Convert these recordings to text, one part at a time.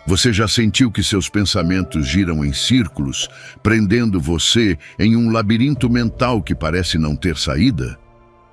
Você já sentiu que seus pensamentos giram em círculos, prendendo você em um labirinto mental que parece não ter saída?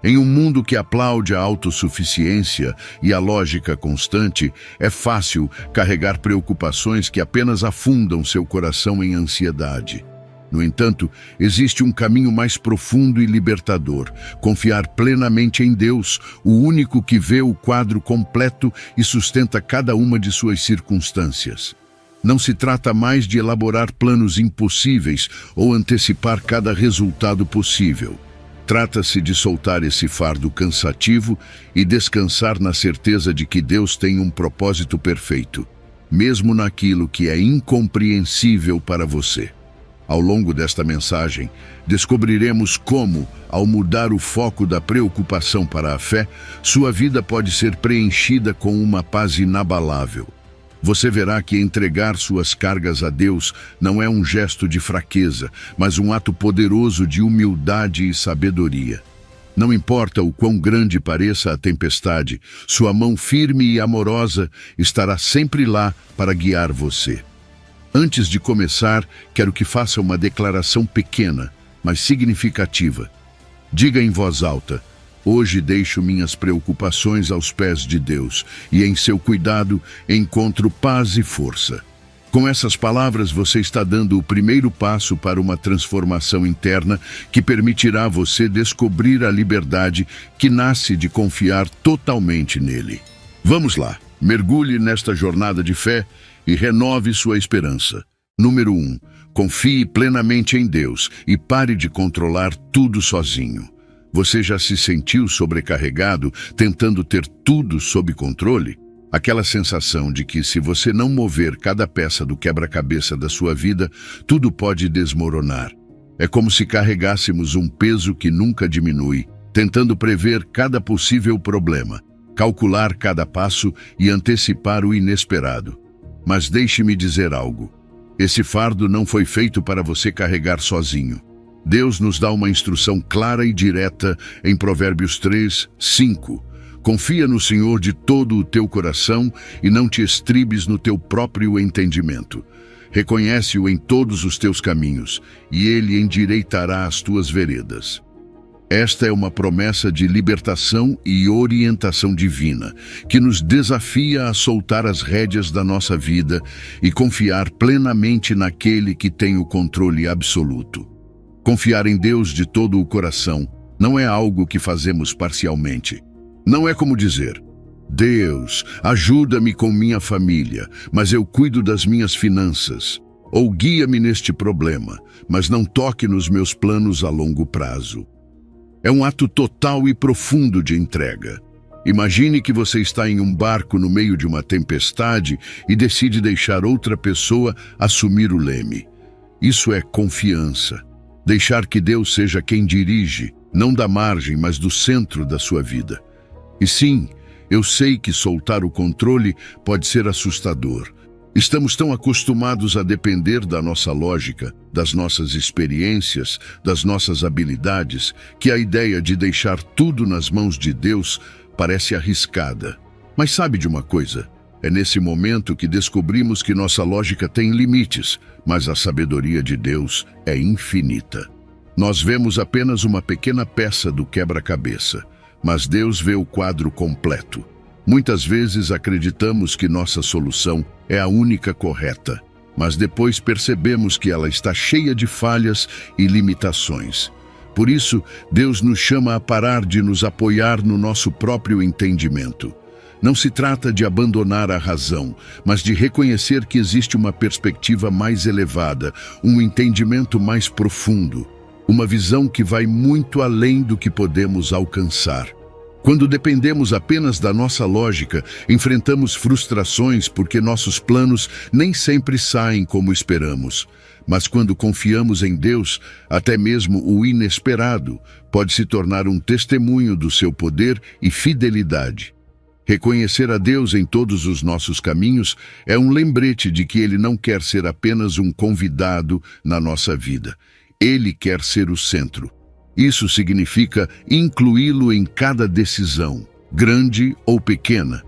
Em um mundo que aplaude a autossuficiência e a lógica constante, é fácil carregar preocupações que apenas afundam seu coração em ansiedade. No entanto, existe um caminho mais profundo e libertador: confiar plenamente em Deus, o único que vê o quadro completo e sustenta cada uma de suas circunstâncias. Não se trata mais de elaborar planos impossíveis ou antecipar cada resultado possível. Trata-se de soltar esse fardo cansativo e descansar na certeza de que Deus tem um propósito perfeito, mesmo naquilo que é incompreensível para você. Ao longo desta mensagem, descobriremos como, ao mudar o foco da preocupação para a fé, sua vida pode ser preenchida com uma paz inabalável. Você verá que entregar suas cargas a Deus não é um gesto de fraqueza, mas um ato poderoso de humildade e sabedoria. Não importa o quão grande pareça a tempestade, sua mão firme e amorosa estará sempre lá para guiar você. Antes de começar, quero que faça uma declaração pequena, mas significativa. Diga em voz alta: hoje deixo minhas preocupações aos pés de Deus, e em seu cuidado encontro paz e força. Com essas palavras, você está dando o primeiro passo para uma transformação interna que permitirá a você descobrir a liberdade que nasce de confiar totalmente nele. Vamos lá, mergulhe nesta jornada de fé e renove sua esperança. Número 1. Confie plenamente em Deus e pare de controlar tudo sozinho. Você já se sentiu sobrecarregado, tentando ter tudo sob controle? Aquela sensação de que, se você não mover cada peça do quebra-cabeça da sua vida, tudo pode desmoronar. É como se carregássemos um peso que nunca diminui, tentando prever cada possível problema, calcular cada passo e antecipar o inesperado. Mas deixe-me dizer algo. Esse fardo não foi feito para você carregar sozinho. Deus nos dá uma instrução clara e direta em Provérbios 3:5. Confia no Senhor de todo o teu coração e não te estribes no teu próprio entendimento. Reconhece-o em todos os teus caminhos, e ele endireitará as tuas veredas. Esta é uma promessa de libertação e orientação divina, que nos desafia a soltar as rédeas da nossa vida e confiar plenamente naquele que tem o controle absoluto. Confiar em Deus de todo o coração não é algo que fazemos parcialmente. Não é como dizer: Deus, ajuda-me com minha família, mas eu cuido das minhas finanças. Ou guia-me neste problema, mas não toque nos meus planos a longo prazo. É um ato total e profundo de entrega. Imagine que você está em um barco no meio de uma tempestade e decide deixar outra pessoa assumir o leme. Isso é confiança. Deixar que Deus seja quem dirige, não da margem, mas do centro da sua vida. E sim, eu sei que soltar o controle pode ser assustador. Estamos tão acostumados a depender da nossa lógica, das nossas experiências, das nossas habilidades, que a ideia de deixar tudo nas mãos de Deus parece arriscada. Mas sabe de uma coisa? É nesse momento que descobrimos que nossa lógica tem limites, mas a sabedoria de Deus é infinita. Nós vemos apenas uma pequena peça do quebra-cabeça, mas Deus vê o quadro completo. Muitas vezes acreditamos que nossa solução é a única correta, mas depois percebemos que ela está cheia de falhas e limitações. Por isso, Deus nos chama a parar de nos apoiar no nosso próprio entendimento. Não se trata de abandonar a razão, mas de reconhecer que existe uma perspectiva mais elevada, um entendimento mais profundo, uma visão que vai muito além do que podemos alcançar. Quando dependemos apenas da nossa lógica, enfrentamos frustrações porque nossos planos nem sempre saem como esperamos. Mas quando confiamos em Deus, até mesmo o inesperado pode se tornar um testemunho do seu poder e fidelidade. Reconhecer a Deus em todos os nossos caminhos é um lembrete de que Ele não quer ser apenas um convidado na nossa vida. Ele quer ser o centro. Isso significa incluí-lo em cada decisão, grande ou pequena.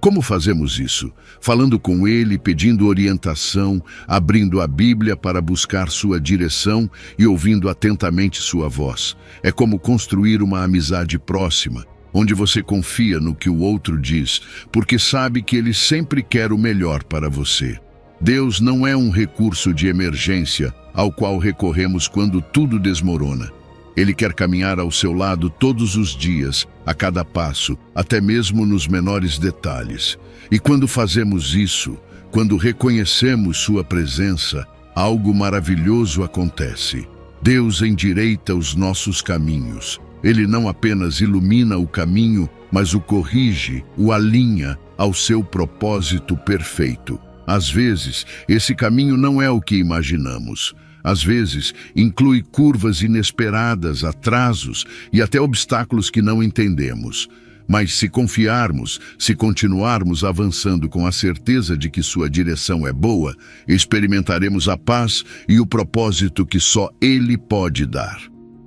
Como fazemos isso? Falando com Ele, pedindo orientação, abrindo a Bíblia para buscar sua direção e ouvindo atentamente sua voz. É como construir uma amizade próxima, onde você confia no que o outro diz, porque sabe que ele sempre quer o melhor para você. Deus não é um recurso de emergência ao qual recorremos quando tudo desmorona. Ele quer caminhar ao seu lado todos os dias, a cada passo, até mesmo nos menores detalhes. E quando fazemos isso, quando reconhecemos sua presença, algo maravilhoso acontece. Deus endireita os nossos caminhos. Ele não apenas ilumina o caminho, mas o corrige, o alinha ao seu propósito perfeito. Às vezes, esse caminho não é o que imaginamos. Às vezes, inclui curvas inesperadas, atrasos e até obstáculos que não entendemos. Mas se confiarmos, se continuarmos avançando com a certeza de que sua direção é boa, experimentaremos a paz e o propósito que só Ele pode dar.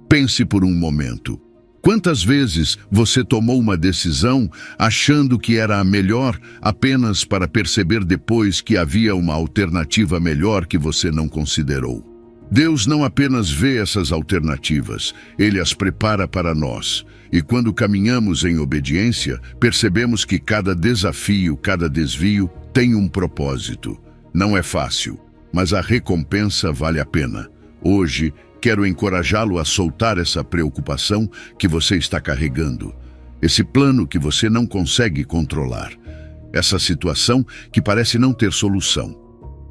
Pense por um momento. Quantas vezes você tomou uma decisão achando que era a melhor apenas para perceber depois que havia uma alternativa melhor que você não considerou? Deus não apenas vê essas alternativas, Ele as prepara para nós. E quando caminhamos em obediência, percebemos que cada desafio, cada desvio tem um propósito. Não é fácil, mas a recompensa vale a pena. Hoje, quero encorajá-lo a soltar essa preocupação que você está carregando, esse plano que você não consegue controlar, essa situação que parece não ter solução.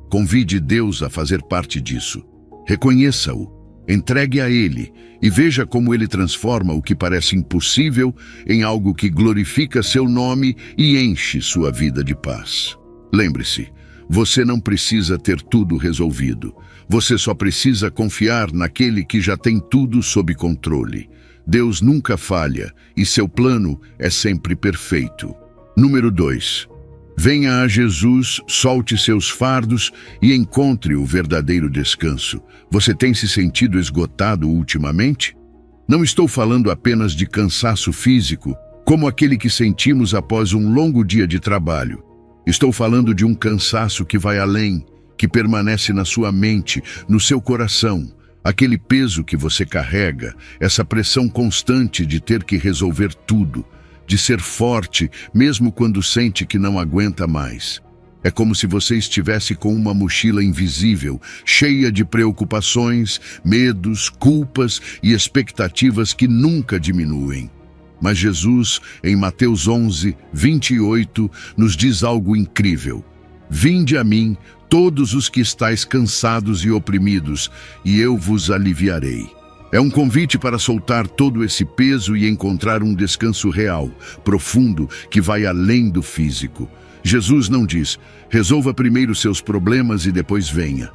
Convide Deus a fazer parte disso. Reconheça-o, entregue a Ele e veja como Ele transforma o que parece impossível em algo que glorifica seu nome e enche sua vida de paz. Lembre-se, você não precisa ter tudo resolvido. Você só precisa confiar naquele que já tem tudo sob controle. Deus nunca falha e seu plano é sempre perfeito. Número 2. Venha a Jesus, solte seus fardos e encontre o verdadeiro descanso. Você tem se sentido esgotado ultimamente? Não estou falando apenas de cansaço físico, como aquele que sentimos após um longo dia de trabalho. Estou falando de um cansaço que vai além, que permanece na sua mente, no seu coração. Aquele peso que você carrega, essa pressão constante de ter que resolver tudo, de ser forte, mesmo quando sente que não aguenta mais. É como se você estivesse com uma mochila invisível, cheia de preocupações, medos, culpas e expectativas que nunca diminuem. Mas Jesus, em Mateus 11, 28, nos diz algo incrível. Vinde a mim, todos os que estáis cansados e oprimidos, e eu vos aliviarei. É um convite para soltar todo esse peso e encontrar um descanso real, profundo, que vai além do físico. Jesus não diz, resolva primeiro seus problemas e depois venha.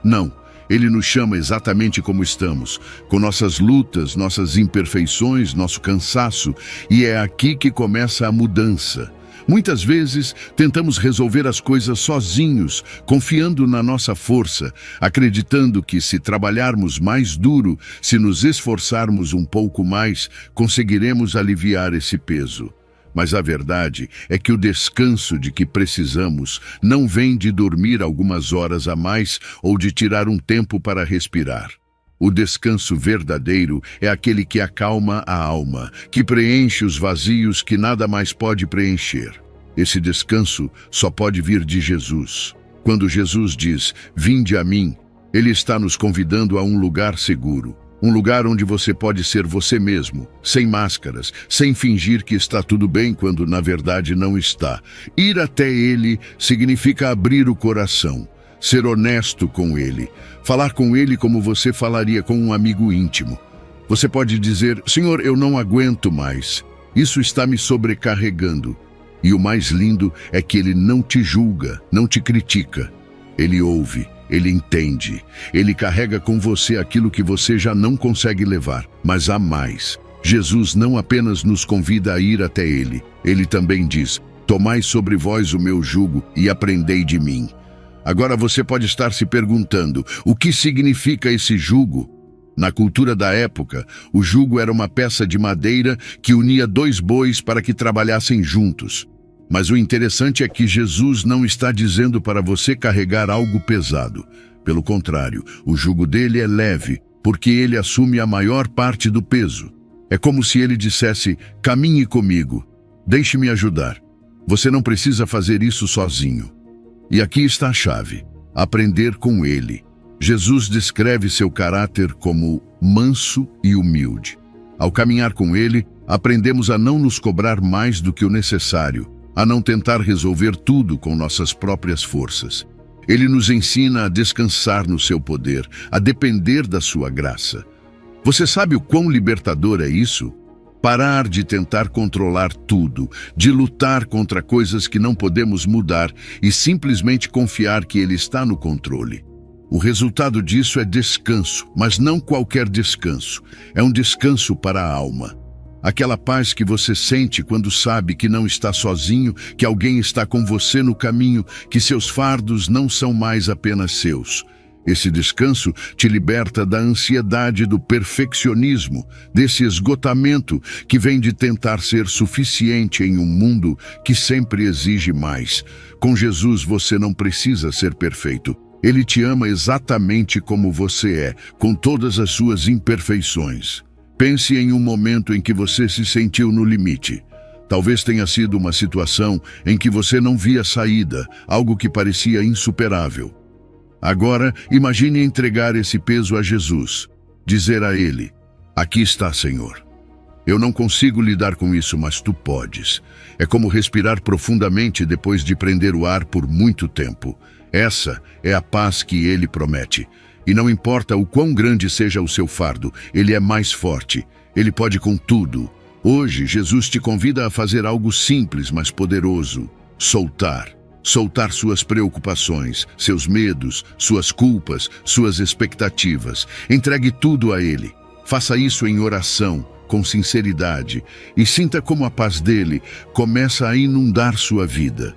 Não, Ele nos chama exatamente como estamos, com nossas lutas, nossas imperfeições, nosso cansaço, e é aqui que começa a mudança. Muitas vezes, tentamos resolver as coisas sozinhos, confiando na nossa força, acreditando que se trabalharmos mais duro, se nos esforçarmos um pouco mais, conseguiremos aliviar esse peso. Mas a verdade é que o descanso de que precisamos não vem de dormir algumas horas a mais ou de tirar um tempo para respirar. O descanso verdadeiro é aquele que acalma a alma, que preenche os vazios que nada mais pode preencher. Esse descanso só pode vir de Jesus. Quando Jesus diz, vinde a mim, Ele está nos convidando a um lugar seguro. Um lugar onde você pode ser você mesmo, sem máscaras, sem fingir que está tudo bem quando na verdade não está. Ir até Ele significa abrir o coração. Ser honesto com Ele, falar com Ele como você falaria com um amigo íntimo. Você pode dizer, Senhor, eu não aguento mais, isso está me sobrecarregando. E o mais lindo é que Ele não te julga, não te critica. Ele ouve, Ele entende, Ele carrega com você aquilo que você já não consegue levar, mas há mais. Jesus não apenas nos convida a ir até Ele, Ele também diz, tomai sobre vós o meu jugo e aprendei de mim. Agora você pode estar se perguntando, o que significa esse jugo? Na cultura da época, o jugo era uma peça de madeira que unia dois bois para que trabalhassem juntos. Mas o interessante é que Jesus não está dizendo para você carregar algo pesado. Pelo contrário, o jugo dele é leve, porque ele assume a maior parte do peso. É como se ele dissesse: caminhe comigo, deixe-me ajudar. Você não precisa fazer isso sozinho. E aqui está a chave: aprender com ele. Jesus descreve seu caráter como manso e humilde. Ao caminhar com ele, aprendemos a não nos cobrar mais do que o necessário, a não tentar resolver tudo com nossas próprias forças. Ele nos ensina a descansar no seu poder, a depender da sua graça. Você sabe o quão libertador é isso? Parar de tentar controlar tudo, de lutar contra coisas que não podemos mudar e simplesmente confiar que ele está no controle. O resultado disso é descanso, mas não qualquer descanso. É um descanso para a alma. Aquela paz que você sente quando sabe que não está sozinho, que alguém está com você no caminho, que seus fardos não são mais apenas seus. Esse descanso te liberta da ansiedade do perfeccionismo, desse esgotamento que vem de tentar ser suficiente em um mundo que sempre exige mais. Com Jesus você não precisa ser perfeito. Ele te ama exatamente como você é, com todas as suas imperfeições. Pense em um momento em que você se sentiu no limite. Talvez tenha sido uma situação em que você não via saída, algo que parecia insuperável. Agora, imagine entregar esse peso a Jesus. Dizer a Ele: aqui está, Senhor. Eu não consigo lidar com isso, mas Tu podes. É como respirar profundamente depois de prender o ar por muito tempo. Essa é a paz que Ele promete. E não importa o quão grande seja o seu fardo, Ele é mais forte. Ele pode com tudo. Hoje, Jesus te convida a fazer algo simples, mas poderoso: soltar. Soltar suas preocupações, seus medos, suas culpas, suas expectativas. Entregue tudo a Ele. Faça isso em oração, com sinceridade, e sinta como a paz dele começa a inundar sua vida.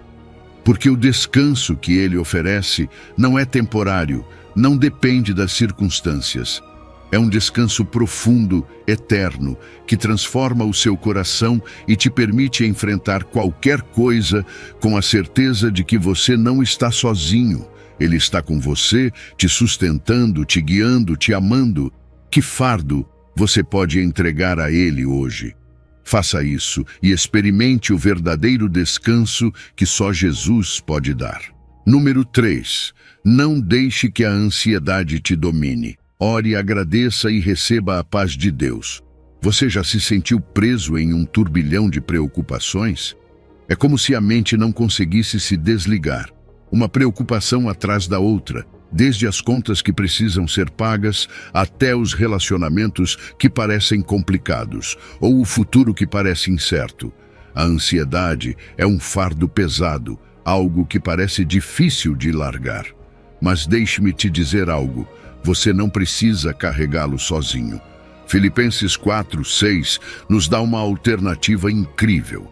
Porque o descanso que Ele oferece não é temporário, não depende das circunstâncias. É um descanso profundo, eterno, que transforma o seu coração e te permite enfrentar qualquer coisa com a certeza de que você não está sozinho. Ele está com você, te sustentando, te guiando, te amando. Que fardo você pode entregar a Ele hoje? Faça isso e experimente o verdadeiro descanso que só Jesus pode dar. Número 3. Não deixe que a ansiedade te domine. Ore, agradeça e receba a paz de Deus. Você já se sentiu preso em um turbilhão de preocupações? É como se a mente não conseguisse se desligar. Uma preocupação atrás da outra, desde as contas que precisam ser pagas até os relacionamentos que parecem complicados, ou o futuro que parece incerto. A ansiedade é um fardo pesado, algo que parece difícil de largar. Mas deixe-me te dizer algo: você não precisa carregá-lo sozinho. Filipenses 4:6 nos dá uma alternativa incrível.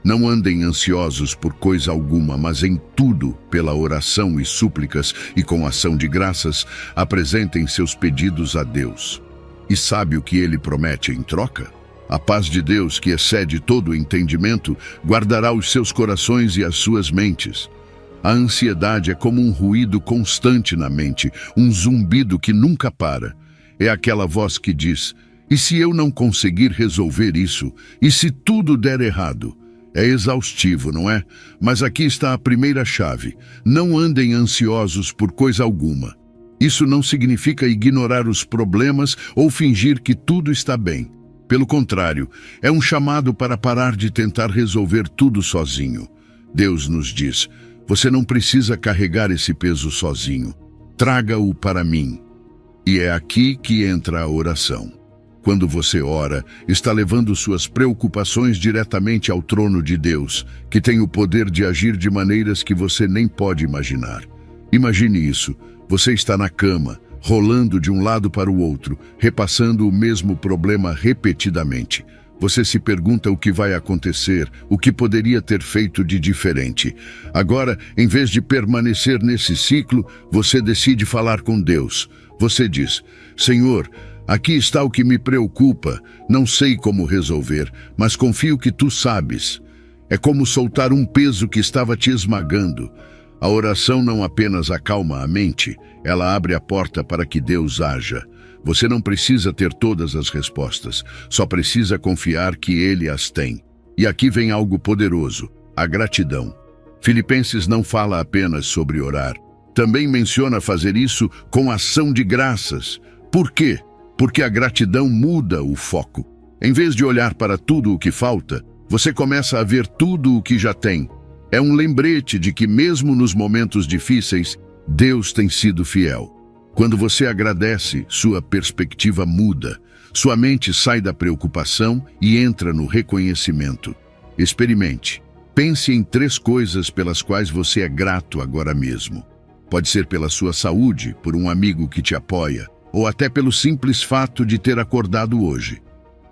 Não andem ansiosos por coisa alguma, mas em tudo, pela oração e súplicas e com ação de graças, apresentem seus pedidos a Deus. E sabe o que Ele promete em troca? A paz de Deus, que excede todo o entendimento, guardará os seus corações e as suas mentes. A ansiedade é como um ruído constante na mente, um zumbido que nunca para. É aquela voz que diz: e se eu não conseguir resolver isso? E se tudo der errado? É exaustivo, não é? Mas aqui está a primeira chave: não andem ansiosos por coisa alguma. Isso não significa ignorar os problemas ou fingir que tudo está bem. Pelo contrário, é um chamado para parar de tentar resolver tudo sozinho. Deus nos diz: você não precisa carregar esse peso sozinho. Traga-o para mim. E é aqui que entra a oração. Quando você ora, está levando suas preocupações diretamente ao trono de Deus, que tem o poder de agir de maneiras que você nem pode imaginar. Imagine isso: você está na cama, rolando de um lado para o outro, repassando o mesmo problema repetidamente. Você se pergunta o que vai acontecer, o que poderia ter feito de diferente. Agora, em vez de permanecer nesse ciclo, você decide falar com Deus. Você diz: Senhor, aqui está o que me preocupa, não sei como resolver, mas confio que Tu sabes. É como soltar um peso que estava te esmagando. A oração não apenas acalma a mente, ela abre a porta para que Deus haja. Você não precisa ter todas as respostas, só precisa confiar que Ele as tem. E aqui vem algo poderoso, a gratidão. Filipenses não fala apenas sobre orar, também menciona fazer isso com ação de graças. Por quê? Porque a gratidão muda o foco. Em vez de olhar para tudo o que falta, você começa a ver tudo o que já tem. É um lembrete de que mesmo nos momentos difíceis, Deus tem sido fiel. Quando você agradece, sua perspectiva muda. Sua mente sai da preocupação e entra no reconhecimento. Experimente. Pense em 3 coisas pelas quais você é grato agora mesmo. Pode ser pela sua saúde, por um amigo que te apoia, ou até pelo simples fato de ter acordado hoje.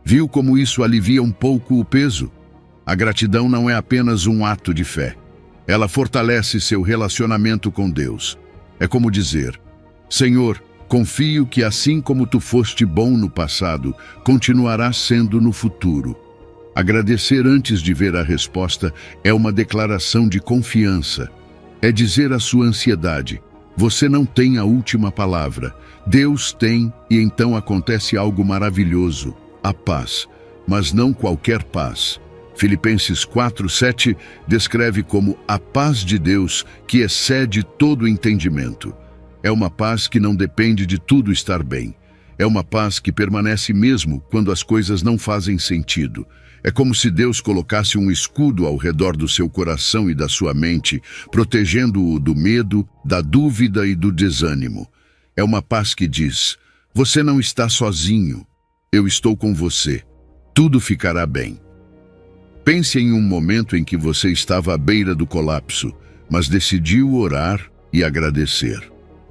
Viu como isso alivia um pouco o peso? A gratidão não é apenas um ato de fé. Ela fortalece seu relacionamento com Deus. É como dizer: Senhor, confio que assim como tu foste bom no passado, continuarás sendo no futuro. Agradecer antes de ver a resposta é uma declaração de confiança. É dizer à sua ansiedade: você não tem a última palavra. Deus tem, e então acontece algo maravilhoso, a paz, mas não qualquer paz. Filipenses 4:7 descreve como a paz de Deus que excede todo entendimento. É uma paz que não depende de tudo estar bem. É uma paz que permanece mesmo quando as coisas não fazem sentido. É como se Deus colocasse um escudo ao redor do seu coração e da sua mente, protegendo-o do medo, da dúvida e do desânimo. É uma paz que diz: você não está sozinho, eu estou com você, tudo ficará bem. Pense em um momento em que você estava à beira do colapso, mas decidiu orar e agradecer.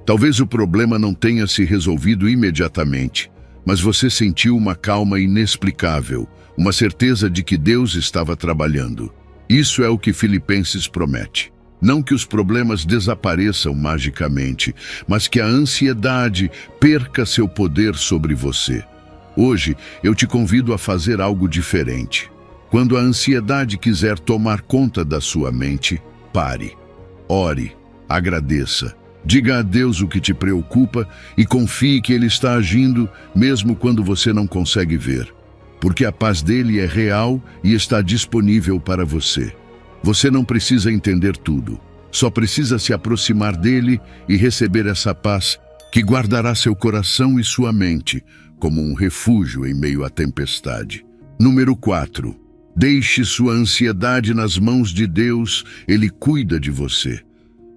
Talvez o problema não tenha se resolvido imediatamente, mas você sentiu uma calma inexplicável, uma certeza de que Deus estava trabalhando. Isso é o que Filipenses promete. Não que os problemas desapareçam magicamente, mas que a ansiedade perca seu poder sobre você. Hoje, eu te convido a fazer algo diferente. Quando a ansiedade quiser tomar conta da sua mente, pare, ore, agradeça. Diga a Deus o que te preocupa e confie que Ele está agindo, mesmo quando você não consegue ver. Porque a paz dele é real e está disponível para você. Você não precisa entender tudo, só precisa se aproximar dele e receber essa paz que guardará seu coração e sua mente como um refúgio em meio à tempestade. Número 4. Deixe sua ansiedade nas mãos de Deus, Ele cuida de você.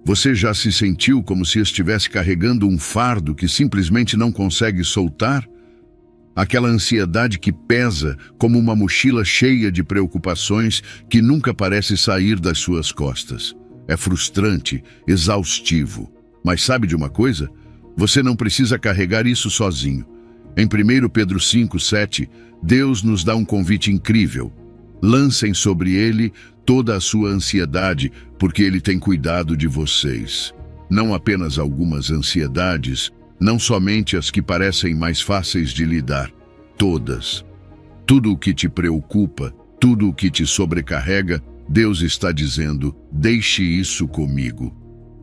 Você já se sentiu como se estivesse carregando um fardo que simplesmente não consegue soltar? Aquela ansiedade que pesa como uma mochila cheia de preocupações que nunca parece sair das suas costas. É frustrante, exaustivo. Mas sabe de uma coisa? Você não precisa carregar isso sozinho. Em 1 Pedro 5:7, Deus nos dá um convite incrível. Lancem sobre Ele toda a sua ansiedade, porque Ele tem cuidado de vocês. Não apenas algumas ansiedades, não somente as que parecem mais fáceis de lidar, todas. Tudo o que te preocupa, tudo o que te sobrecarrega, Deus está dizendo: deixe isso comigo.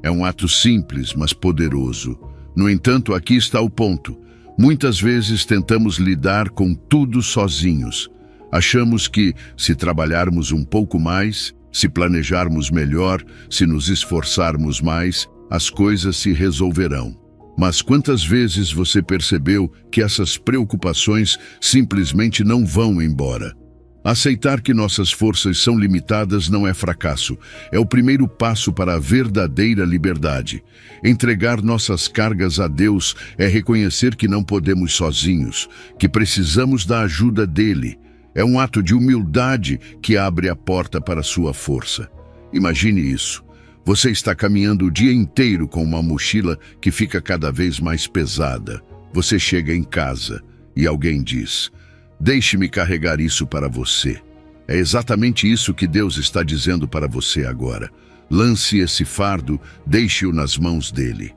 É um ato simples, mas poderoso. No entanto, aqui está o ponto. Muitas vezes tentamos lidar com tudo sozinhos. Achamos que, se trabalharmos um pouco mais, se planejarmos melhor, se nos esforçarmos mais, as coisas se resolverão. Mas quantas vezes você percebeu que essas preocupações simplesmente não vão embora? Aceitar que nossas forças são limitadas não é fracasso, é o primeiro passo para a verdadeira liberdade. Entregar nossas cargas a Deus é reconhecer que não podemos sozinhos, que precisamos da ajuda dele. É um ato de humildade que abre a porta para a sua força. Imagine isso. Você está caminhando o dia inteiro com uma mochila que fica cada vez mais pesada. Você chega em casa e alguém diz: deixe-me carregar isso para você. É exatamente isso que Deus está dizendo para você agora. Lance esse fardo, deixe-o nas mãos dele.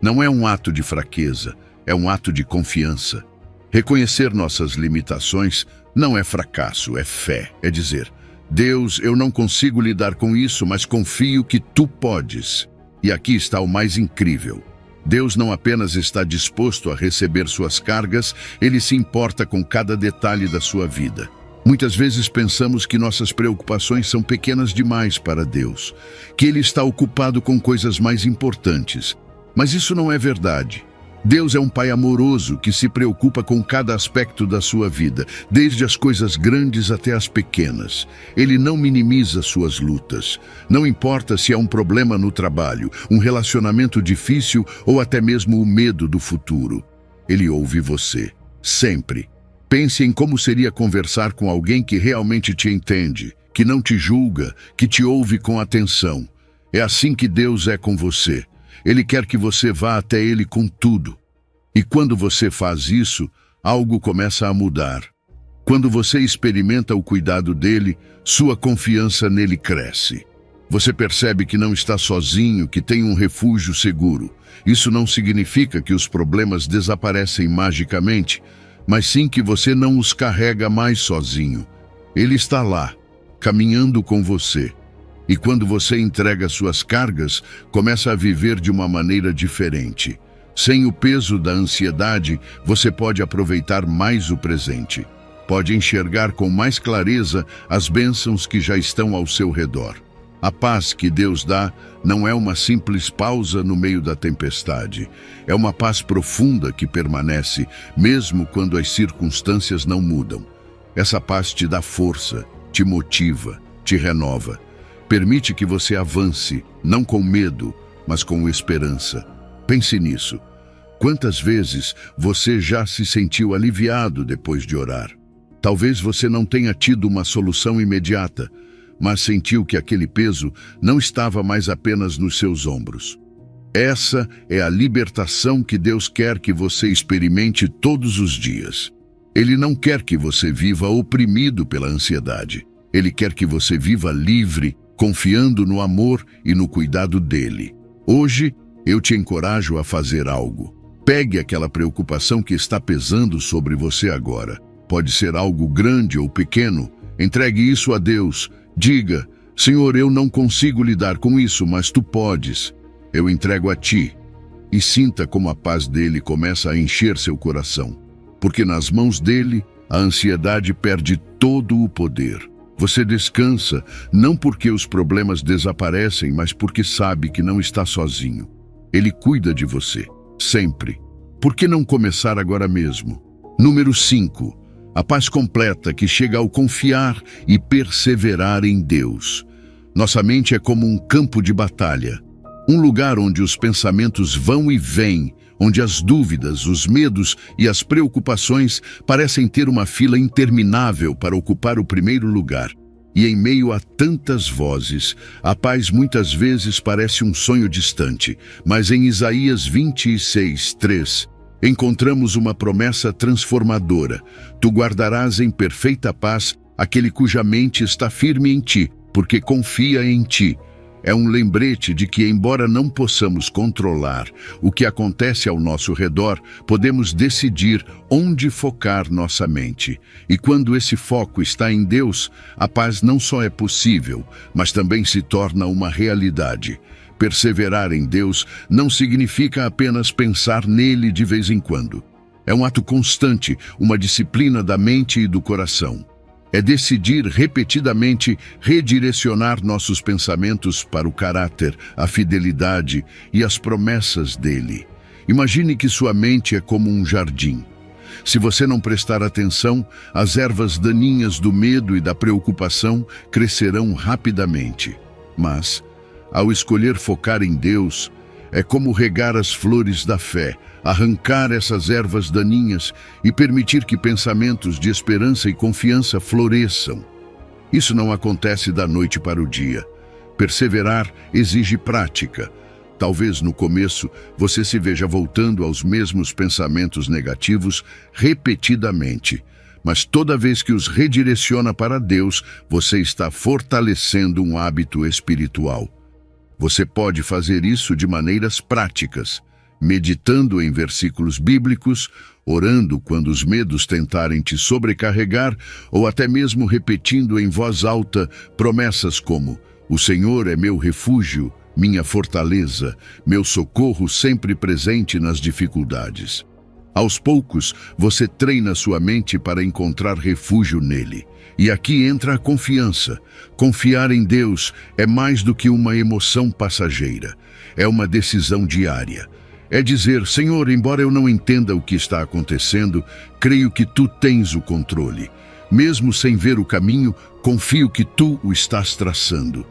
Não é um ato de fraqueza, é um ato de confiança. Reconhecer nossas limitações não é fracasso, é fé. É dizer: Deus, eu não consigo lidar com isso, mas confio que tu podes. E aqui está o mais incrível. Deus não apenas está disposto a receber suas cargas, ele se importa com cada detalhe da sua vida. Muitas vezes pensamos que nossas preocupações são pequenas demais para Deus, que Ele está ocupado com coisas mais importantes. Mas isso não é verdade. Deus é um Pai amoroso que se preocupa com cada aspecto da sua vida, desde as coisas grandes até as pequenas. Ele não minimiza suas lutas. Não importa se é um problema no trabalho, um relacionamento difícil ou até mesmo o medo do futuro. Ele ouve você, sempre. Pense em como seria conversar com alguém que realmente te entende, que não te julga, que te ouve com atenção. É assim que Deus é com você. Ele quer que você vá até Ele com tudo. E quando você faz isso, algo começa a mudar. Quando você experimenta o cuidado dele, sua confiança nele cresce. Você percebe que não está sozinho, que tem um refúgio seguro. Isso não significa que os problemas desaparecem magicamente, mas sim que você não os carrega mais sozinho. Ele está lá, caminhando com você. E quando você entrega suas cargas, começa a viver de uma maneira diferente. Sem o peso da ansiedade, você pode aproveitar mais o presente. Pode enxergar com mais clareza as bênçãos que já estão ao seu redor. A paz que Deus dá não é uma simples pausa no meio da tempestade. É uma paz profunda que permanece, mesmo quando as circunstâncias não mudam. Essa paz te dá força, te motiva, te renova. Permite que você avance, não com medo, mas com esperança. Pense nisso. Quantas vezes você já se sentiu aliviado depois de orar? Talvez você não tenha tido uma solução imediata, mas sentiu que aquele peso não estava mais apenas nos seus ombros. Essa é a libertação que Deus quer que você experimente todos os dias. Ele não quer que você viva oprimido pela ansiedade. Ele quer que você viva livre, confiando no amor e no cuidado dele. Hoje, eu te encorajo a fazer algo. Pegue aquela preocupação que está pesando sobre você agora. Pode ser algo grande ou pequeno. Entregue isso a Deus. Diga, Senhor, eu não consigo lidar com isso, mas tu podes. Eu entrego a ti. E sinta como a paz dele começa a encher seu coração. Porque nas mãos dele, a ansiedade perde todo o poder. Você descansa, não porque os problemas desaparecem, mas porque sabe que não está sozinho. Ele cuida de você, sempre. Por que não começar agora mesmo? Número 5. A paz completa que chega ao confiar e perseverar em Deus. Nossa mente é como um campo de batalha. Um lugar onde os pensamentos vão e vêm, onde as dúvidas, os medos e as preocupações parecem ter uma fila interminável para ocupar o primeiro lugar. E em meio a tantas vozes, a paz muitas vezes parece um sonho distante, mas em Isaías 26:3, encontramos uma promessa transformadora. Tu guardarás em perfeita paz aquele cuja mente está firme em ti, porque confia em ti. É um lembrete de que, embora não possamos controlar o que acontece ao nosso redor, podemos decidir onde focar nossa mente. E quando esse foco está em Deus, a paz não só é possível, mas também se torna uma realidade. Perseverar em Deus não significa apenas pensar nele de vez em quando. É um ato constante, uma disciplina da mente e do coração. É decidir repetidamente redirecionar nossos pensamentos para o caráter, a fidelidade e as promessas dele. Imagine que sua mente é como um jardim. Se você não prestar atenção, as ervas daninhas do medo e da preocupação crescerão rapidamente. Mas, ao escolher focar em Deus, é como regar as flores da fé, arrancar essas ervas daninhas e permitir que pensamentos de esperança e confiança floresçam. Isso não acontece da noite para o dia. Perseverar exige prática. Talvez no começo você se veja voltando aos mesmos pensamentos negativos repetidamente, mas toda vez que os redireciona para Deus, você está fortalecendo um hábito espiritual. Você pode fazer isso de maneiras práticas. meditando em versículos bíblicos, orando quando os medos tentarem te sobrecarregar ou até mesmo repetindo em voz alta promessas como: o Senhor é meu refúgio, minha fortaleza, meu socorro sempre presente nas dificuldades. Aos poucos, você treina sua mente para encontrar refúgio nele. E aqui entra a confiança. Confiar em Deus é mais do que uma emoção passageira. É uma decisão diária. É dizer: Senhor, embora eu não entenda o que está acontecendo, creio que Tu tens o controle. Mesmo sem ver o caminho, confio que Tu o estás traçando.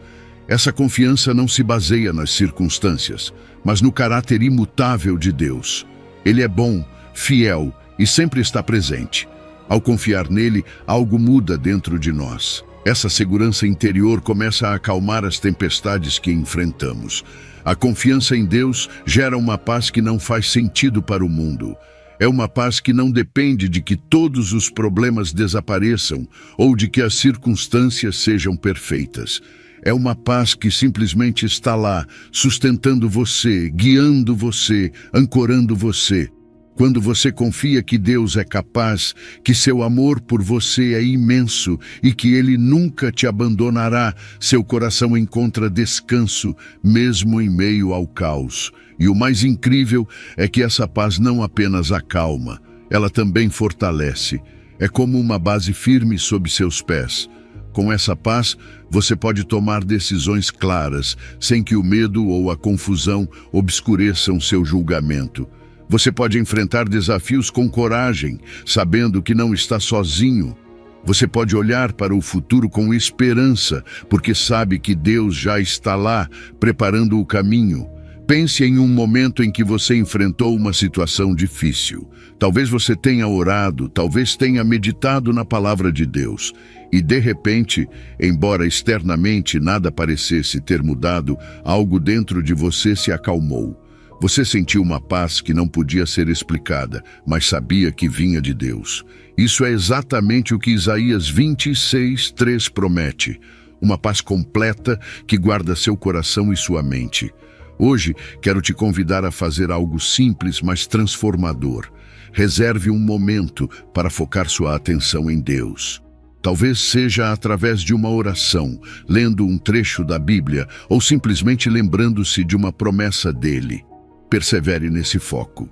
Essa confiança não se baseia nas circunstâncias, mas no caráter imutável de Deus. Ele é bom, fiel e sempre está presente. Ao confiar nele, algo muda dentro de nós. Essa segurança interior começa a acalmar as tempestades que enfrentamos. A confiança em Deus gera uma paz que não faz sentido para o mundo. É uma paz que não depende de que todos os problemas desapareçam ou de que as circunstâncias sejam perfeitas. É uma paz que simplesmente está lá, sustentando você, guiando você, ancorando você. Quando você confia que Deus é capaz, que seu amor por você é imenso e que Ele nunca te abandonará, seu coração encontra descanso, mesmo em meio ao caos. E o mais incrível é que essa paz não apenas acalma, ela também fortalece. É como uma base firme sob seus pés. Com essa paz, você pode tomar decisões claras, sem que o medo ou a confusão obscureçam seu julgamento. Você pode enfrentar desafios com coragem, sabendo que não está sozinho. Você pode olhar para o futuro com esperança, porque sabe que Deus já está lá, preparando o caminho. Pense em um momento em que você enfrentou uma situação difícil. Talvez você tenha orado, talvez tenha meditado na palavra de Deus. E de repente, embora externamente nada parecesse ter mudado, algo dentro de você se acalmou. Você sentiu uma paz que não podia ser explicada, mas sabia que vinha de Deus. Isso é exatamente o que Isaías 26:3 promete. Uma paz completa que guarda seu coração e sua mente. Hoje, quero te convidar a fazer algo simples, mas transformador. Reserve um momento para focar sua atenção em Deus. Talvez seja através de uma oração, lendo um trecho da Bíblia ou simplesmente lembrando-se de uma promessa dele. Persevere nesse foco.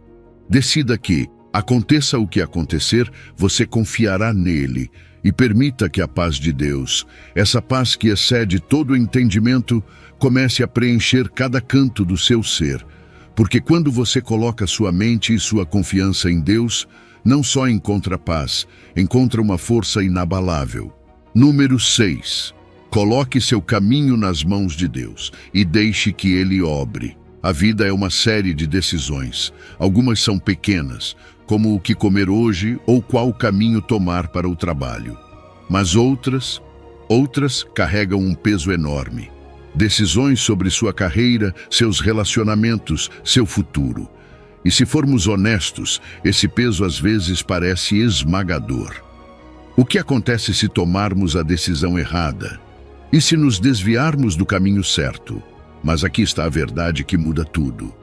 Decida que, aconteça o que acontecer, você confiará nele e permita que a paz de Deus, essa paz que excede todo o entendimento, comece a preencher cada canto do seu ser. Porque quando você coloca sua mente e sua confiança em Deus, não só encontra paz, encontra uma força inabalável. Número 6. Coloque seu caminho nas mãos de Deus e deixe que Ele obre. A vida é uma série de decisões. Algumas são pequenas, como o que comer hoje ou qual caminho tomar para o trabalho. Mas outras carregam um peso enorme. Decisões sobre sua carreira, seus relacionamentos, seu futuro. E se formos honestos, esse peso às vezes parece esmagador. O que acontece se tomarmos a decisão errada? E se nos desviarmos do caminho certo? Mas aqui está a verdade que muda tudo.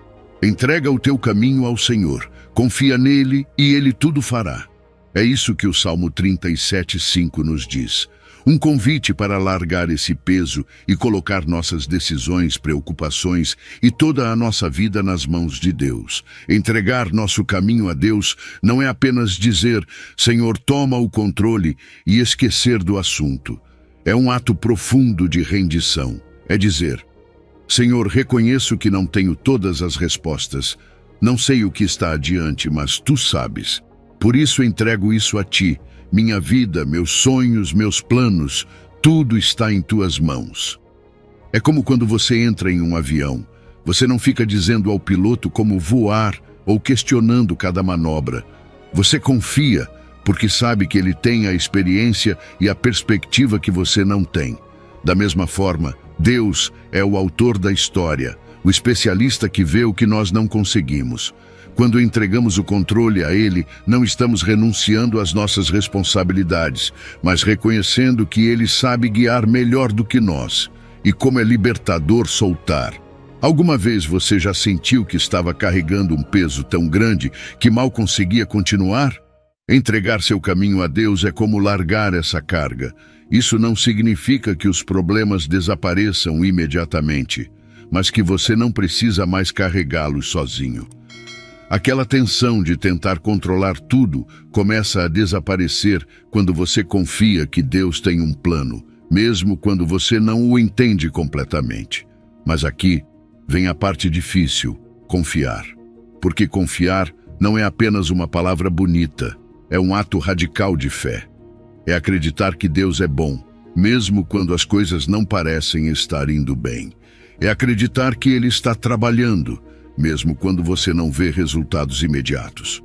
Entrega o teu caminho ao Senhor, confia nele e Ele tudo fará. É isso que o Salmo 37:5 nos diz. Um convite para largar esse peso e colocar nossas decisões, preocupações e toda a nossa vida nas mãos de Deus. Entregar nosso caminho a Deus não é apenas dizer: Senhor, toma o controle, e esquecer do assunto. É um ato profundo de rendição. É dizer: Senhor, reconheço que não tenho todas as respostas. Não sei o que está adiante, mas Tu sabes. Por isso entrego isso a Ti. Minha vida, meus sonhos, meus planos, tudo está em Tuas mãos. É como quando você entra em um avião. Você não fica dizendo ao piloto como voar ou questionando cada manobra. Você confia, porque sabe que ele tem a experiência e a perspectiva que você não tem. Da mesma forma, Deus é o autor da história, o especialista que vê o que nós não conseguimos. Quando entregamos o controle a Ele, não estamos renunciando às nossas responsabilidades, mas reconhecendo que Ele sabe guiar melhor do que nós. E como é libertador soltar. Alguma vez você já sentiu que estava carregando um peso tão grande que mal conseguia continuar? Entregar seu caminho a Deus é como largar essa carga. Isso não significa que os problemas desapareçam imediatamente, mas que você não precisa mais carregá-los sozinho. Aquela tensão de tentar controlar tudo começa a desaparecer quando você confia que Deus tem um plano, mesmo quando você não o entende completamente. Mas aqui vem a parte difícil: confiar. Porque confiar não é apenas uma palavra bonita, é um ato radical de fé. É acreditar que Deus é bom, mesmo quando as coisas não parecem estar indo bem. É acreditar que Ele está trabalhando, mesmo quando você não vê resultados imediatos.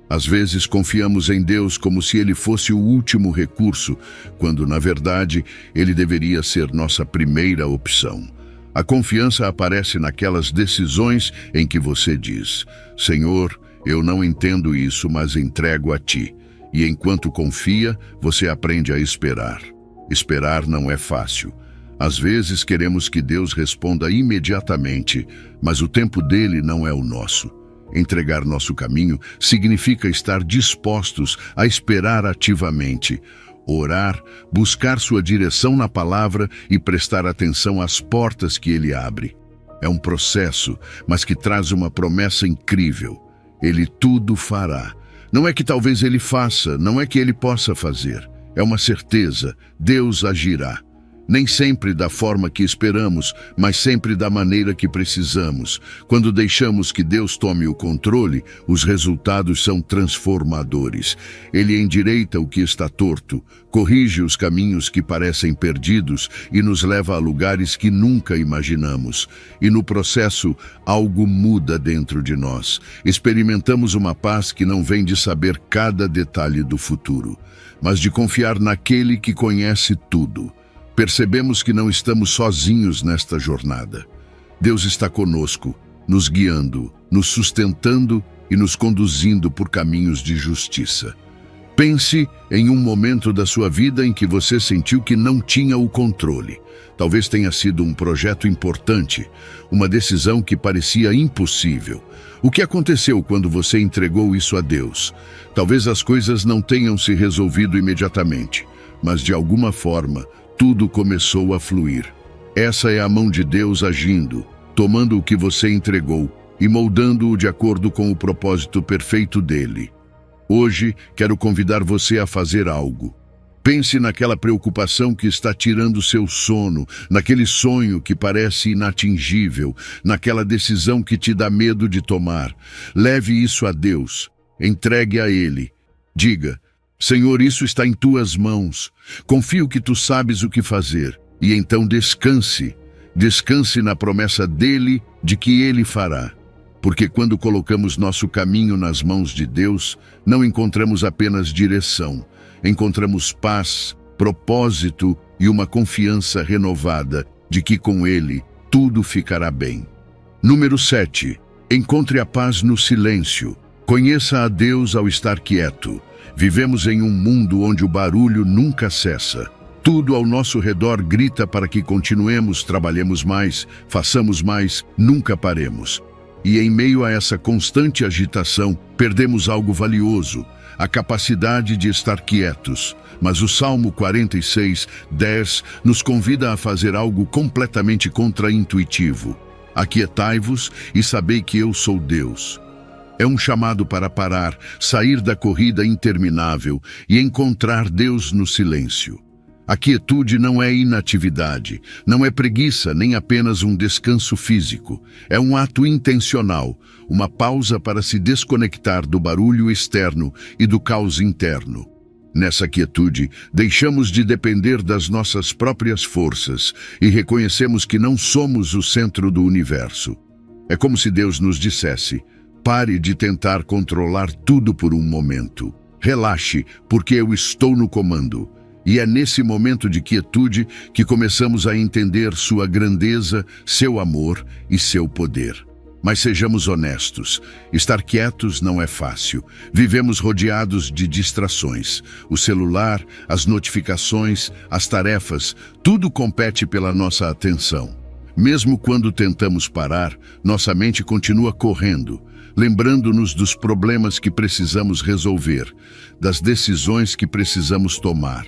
Às vezes confiamos em Deus como se Ele fosse o último recurso, quando, na verdade, Ele deveria ser nossa primeira opção. A confiança aparece naquelas decisões em que você diz: Senhor, eu não entendo isso, mas entrego a Ti. E enquanto confia, você aprende a esperar. Esperar não é fácil. Às vezes queremos que Deus responda imediatamente, mas o tempo dele não é o nosso. Entregar nosso caminho significa estar dispostos a esperar ativamente, orar, buscar sua direção na palavra e prestar atenção às portas que ele abre. É um processo, mas que traz uma promessa incrível. Ele tudo fará. Não é que talvez ele faça, não é que ele possa fazer. É uma certeza: Deus agirá. Nem sempre da forma que esperamos, mas sempre da maneira que precisamos. Quando deixamos que Deus tome o controle, os resultados são transformadores. Ele endireita o que está torto, corrige os caminhos que parecem perdidos e nos leva a lugares que nunca imaginamos. E no processo, algo muda dentro de nós. Experimentamos uma paz que não vem de saber cada detalhe do futuro, mas de confiar naquele que conhece tudo. Percebemos que não estamos sozinhos nesta jornada. Deus está conosco, nos guiando, nos sustentando e nos conduzindo por caminhos de justiça. Pense em um momento da sua vida em que você sentiu que não tinha o controle. Talvez tenha sido um projeto importante, uma decisão que parecia impossível. O que aconteceu quando você entregou isso a Deus? Talvez as coisas não tenham se resolvido imediatamente, mas de alguma forma, tudo começou a fluir. Essa é a mão de Deus agindo, tomando o que você entregou e moldando-o de acordo com o propósito perfeito dele. Hoje, quero convidar você a fazer algo. Pense naquela preocupação que está tirando seu sono, naquele sonho que parece inatingível, naquela decisão que te dá medo de tomar. Leve isso a Deus, entregue a Ele. Diga: Senhor, isso está em Tuas mãos. Confio que Tu sabes o que fazer. E então descanse. Descanse na promessa dEle de que Ele fará. Porque quando colocamos nosso caminho nas mãos de Deus, não encontramos apenas direção. Encontramos paz, propósito e uma confiança renovada de que com Ele tudo ficará bem. Número 7. Encontre a paz no silêncio. Conheça a Deus ao estar quieto. Vivemos em um mundo onde o barulho nunca cessa. Tudo ao nosso redor grita para que continuemos, trabalhemos mais, façamos mais, nunca paremos. E em meio a essa constante agitação, perdemos algo valioso: a capacidade de estar quietos. Mas o Salmo 46:10 nos convida a fazer algo completamente contraintuitivo. Aquietai-vos e sabei que eu sou Deus. É um chamado para parar, sair da corrida interminável e encontrar Deus no silêncio. A quietude não é inatividade, não é preguiça, nem apenas um descanso físico. É um ato intencional, uma pausa para se desconectar do barulho externo e do caos interno. Nessa quietude, deixamos de depender das nossas próprias forças e reconhecemos que não somos o centro do universo. É como se Deus nos dissesse: pare de tentar controlar tudo por um momento. Relaxe, porque eu estou no comando. E é nesse momento de quietude que começamos a entender sua grandeza, seu amor e seu poder. Mas sejamos honestos, estar quietos não é fácil. Vivemos rodeados de distrações. O celular, as notificações, as tarefas, tudo compete pela nossa atenção. Mesmo quando tentamos parar, nossa mente continua correndo, lembrando-nos dos problemas que precisamos resolver, das decisões que precisamos tomar.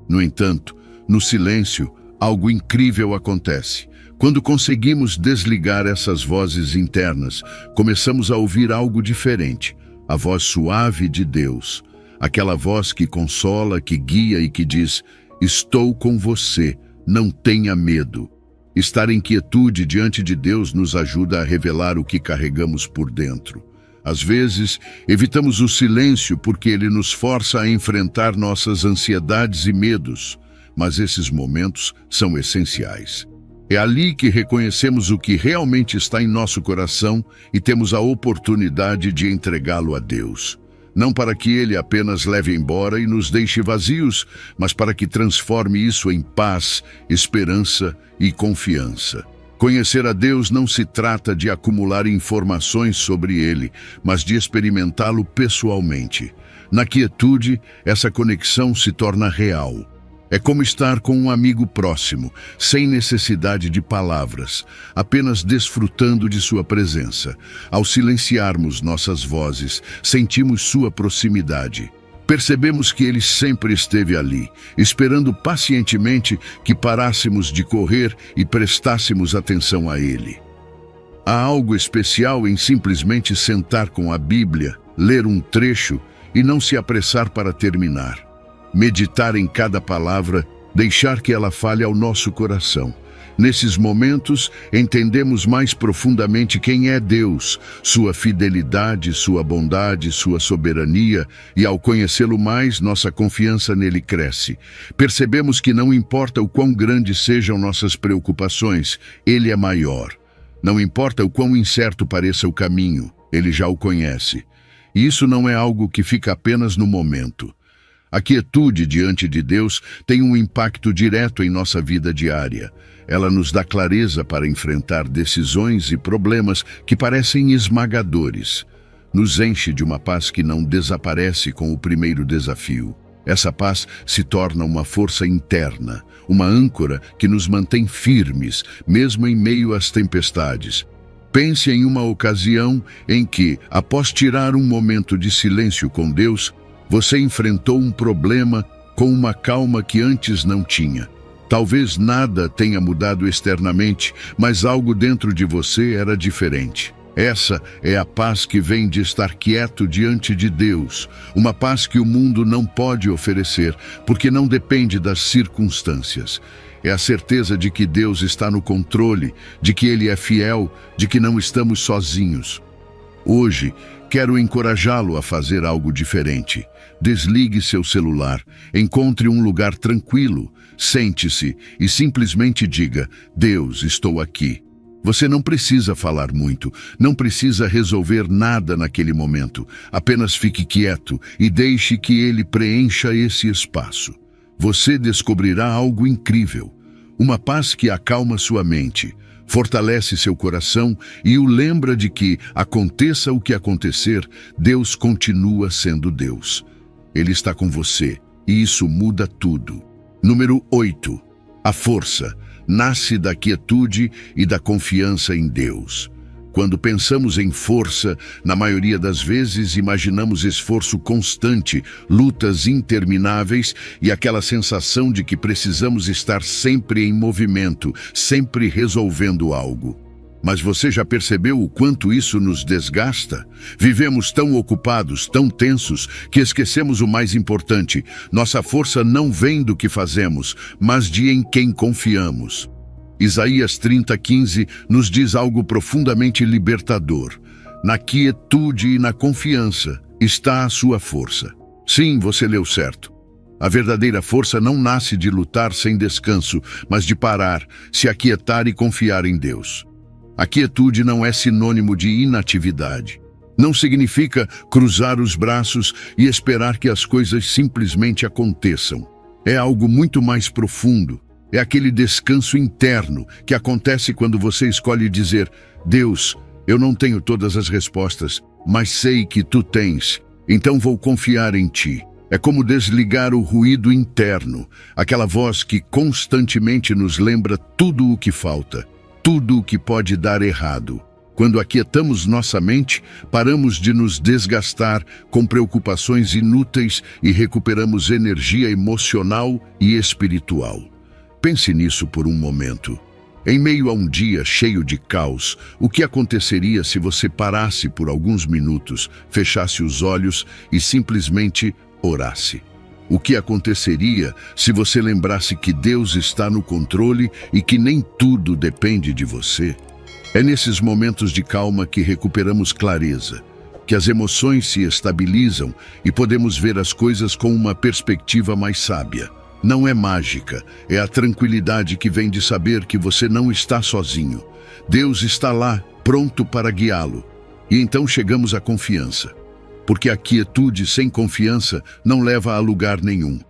No entanto, no silêncio, algo incrível acontece. Quando conseguimos desligar essas vozes internas, começamos a ouvir algo diferente, a voz suave de Deus, aquela voz que consola, que guia e que diz: estou com você, não tenha medo. Estar em quietude diante de Deus nos ajuda a revelar o que carregamos por dentro. Às vezes, evitamos o silêncio porque ele nos força a enfrentar nossas ansiedades e medos, mas esses momentos são essenciais. É ali que reconhecemos o que realmente está em nosso coração e temos a oportunidade de entregá-lo a Deus. Não para que Ele apenas leve embora e nos deixe vazios, mas para que transforme isso em paz, esperança e confiança. Conhecer a Deus não se trata de acumular informações sobre Ele, mas de experimentá-lo pessoalmente. Na quietude, essa conexão se torna real. É como estar com um amigo próximo, sem necessidade de palavras, apenas desfrutando de sua presença. Ao silenciarmos nossas vozes, sentimos sua proximidade. Percebemos que Ele sempre esteve ali, esperando pacientemente que parássemos de correr e prestássemos atenção a Ele. Há algo especial em simplesmente sentar com a Bíblia, ler um trecho e não se apressar para terminar. Meditar em cada palavra, deixar que ela fale ao nosso coração. Nesses momentos, entendemos mais profundamente quem é Deus, sua fidelidade, sua bondade, sua soberania, e ao conhecê-lo mais, nossa confiança nele cresce. Percebemos que não importa o quão grandes sejam nossas preocupações, ele é maior. Não importa o quão incerto pareça o caminho, ele já o conhece. E isso não é algo que fica apenas no momento. A quietude diante de Deus tem um impacto direto em nossa vida diária. Ela nos dá clareza para enfrentar decisões e problemas que parecem esmagadores. Nos enche de uma paz que não desaparece com o primeiro desafio. Essa paz se torna uma força interna, uma âncora que nos mantém firmes, mesmo em meio às tempestades. Pense em uma ocasião em que, após tirar um momento de silêncio com Deus, você enfrentou um problema com uma calma que antes não tinha. Talvez nada tenha mudado externamente, mas algo dentro de você era diferente. Essa é a paz que vem de estar quieto diante de Deus, uma paz que o mundo não pode oferecer, porque não depende das circunstâncias. É a certeza de que Deus está no controle, de que Ele é fiel, de que não estamos sozinhos. Hoje, quero encorajá-lo a fazer algo diferente. Desligue seu celular, encontre um lugar tranquilo, sente-se e simplesmente diga: Deus, estou aqui. Você não precisa falar muito, não precisa resolver nada naquele momento. Apenas fique quieto e deixe que Ele preencha esse espaço. Você descobrirá algo incrível, uma paz que acalma sua mente, fortalece seu coração e o lembra de que, aconteça o que acontecer, Deus continua sendo Deus. Ele está com você, e isso muda tudo. Número 8. A força nasce da quietude e da confiança em Deus. Quando pensamos em força, na maioria das vezes imaginamos esforço constante, lutas intermináveis e aquela sensação de que precisamos estar sempre em movimento, sempre resolvendo algo. Mas você já percebeu o quanto isso nos desgasta? Vivemos tão ocupados, tão tensos, que esquecemos o mais importante. Nossa força não vem do que fazemos, mas de em quem confiamos. Isaías 30:15 nos diz algo profundamente libertador. Na quietude e na confiança está a sua força. Sim, você leu certo. A verdadeira força não nasce de lutar sem descanso, mas de parar, se aquietar e confiar em Deus. A quietude não é sinônimo de inatividade. Não significa cruzar os braços e esperar que as coisas simplesmente aconteçam. É algo muito mais profundo. É aquele descanso interno que acontece quando você escolhe dizer: Deus, eu não tenho todas as respostas, mas sei que Tu tens, então vou confiar em Ti. É como desligar o ruído interno, aquela voz que constantemente nos lembra tudo o que falta. tudo o que pode dar errado. Quando aquietamos nossa mente, paramos de nos desgastar com preocupações inúteis e recuperamos energia emocional e espiritual. Pense nisso por um momento. Em meio a um dia cheio de caos, o que aconteceria se você parasse por alguns minutos, fechasse os olhos e simplesmente orasse? O que aconteceria se você lembrasse que Deus está no controle e que nem tudo depende de você? É nesses momentos de calma que recuperamos clareza, que as emoções se estabilizam e podemos ver as coisas com uma perspectiva mais sábia. Não é mágica, é a tranquilidade que vem de saber que você não está sozinho. Deus está lá, pronto para guiá-lo. E então chegamos à confiança, porque a quietude sem confiança não leva a lugar nenhum.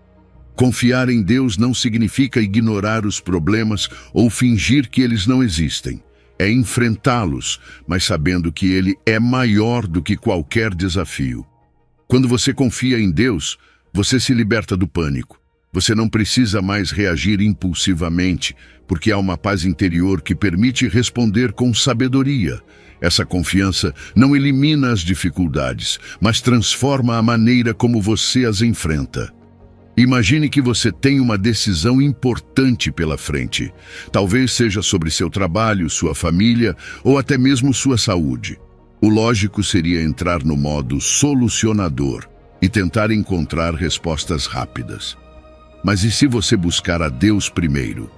Confiar em Deus não significa ignorar os problemas ou fingir que eles não existem. É enfrentá-los, mas sabendo que Ele é maior do que qualquer desafio. Quando você confia em Deus, você se liberta do pânico. Você não precisa mais reagir impulsivamente, porque há uma paz interior que permite responder com sabedoria. Essa confiança não elimina as dificuldades, mas transforma a maneira como você as enfrenta. Imagine que você tem uma decisão importante pela frente. Talvez seja sobre seu trabalho, sua família ou até mesmo sua saúde. O lógico seria entrar no modo solucionador e tentar encontrar respostas rápidas. Mas e se você buscar a Deus primeiro?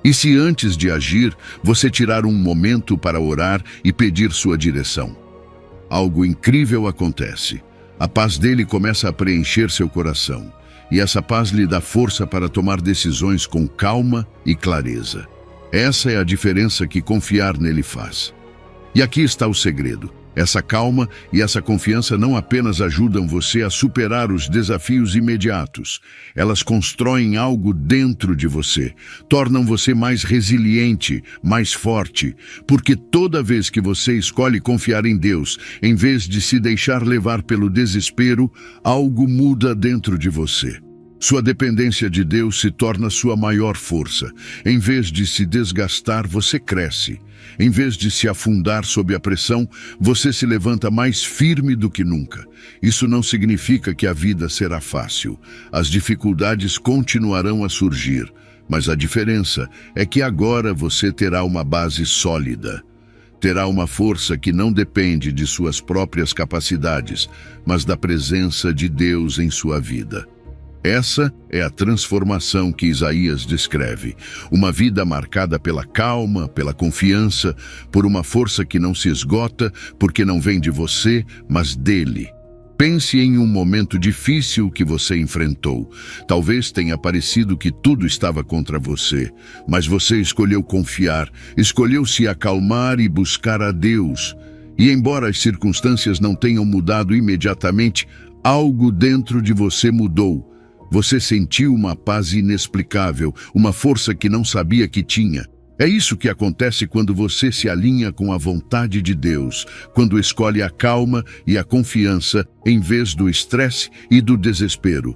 E se antes de agir, você tirar um momento para orar e pedir sua direção? Algo incrível acontece. A paz dele começa a preencher seu coração. E essa paz lhe dá força para tomar decisões com calma e clareza. Essa é a diferença que confiar nele faz. E aqui está o segredo. Essa calma e essa confiança não apenas ajudam você a superar os desafios imediatos. Elas constroem algo dentro de você, tornam você mais resiliente, mais forte, porque toda vez que você escolhe confiar em Deus, em vez de se deixar levar pelo desespero, algo muda dentro de você. Sua dependência de Deus se torna sua maior força. Em vez de se desgastar, você cresce. Em vez de se afundar sob a pressão, você se levanta mais firme do que nunca. Isso não significa que a vida será fácil. As dificuldades continuarão a surgir, mas a diferença é que agora você terá uma base sólida. Terá uma força que não depende de suas próprias capacidades, mas da presença de Deus em sua vida. Essa é a transformação que Isaías descreve, uma vida marcada pela calma, pela confiança, por uma força que não se esgota, porque não vem de você, mas dele. Pense em um momento difícil que você enfrentou. Talvez tenha parecido que tudo estava contra você, mas você escolheu confiar, escolheu se acalmar e buscar a Deus. E embora as circunstâncias não tenham mudado imediatamente, algo dentro de você mudou. Você sentiu uma paz inexplicável, uma força que não sabia que tinha. É isso que acontece quando você se alinha com a vontade de Deus, quando escolhe a calma e a confiança em vez do estresse e do desespero.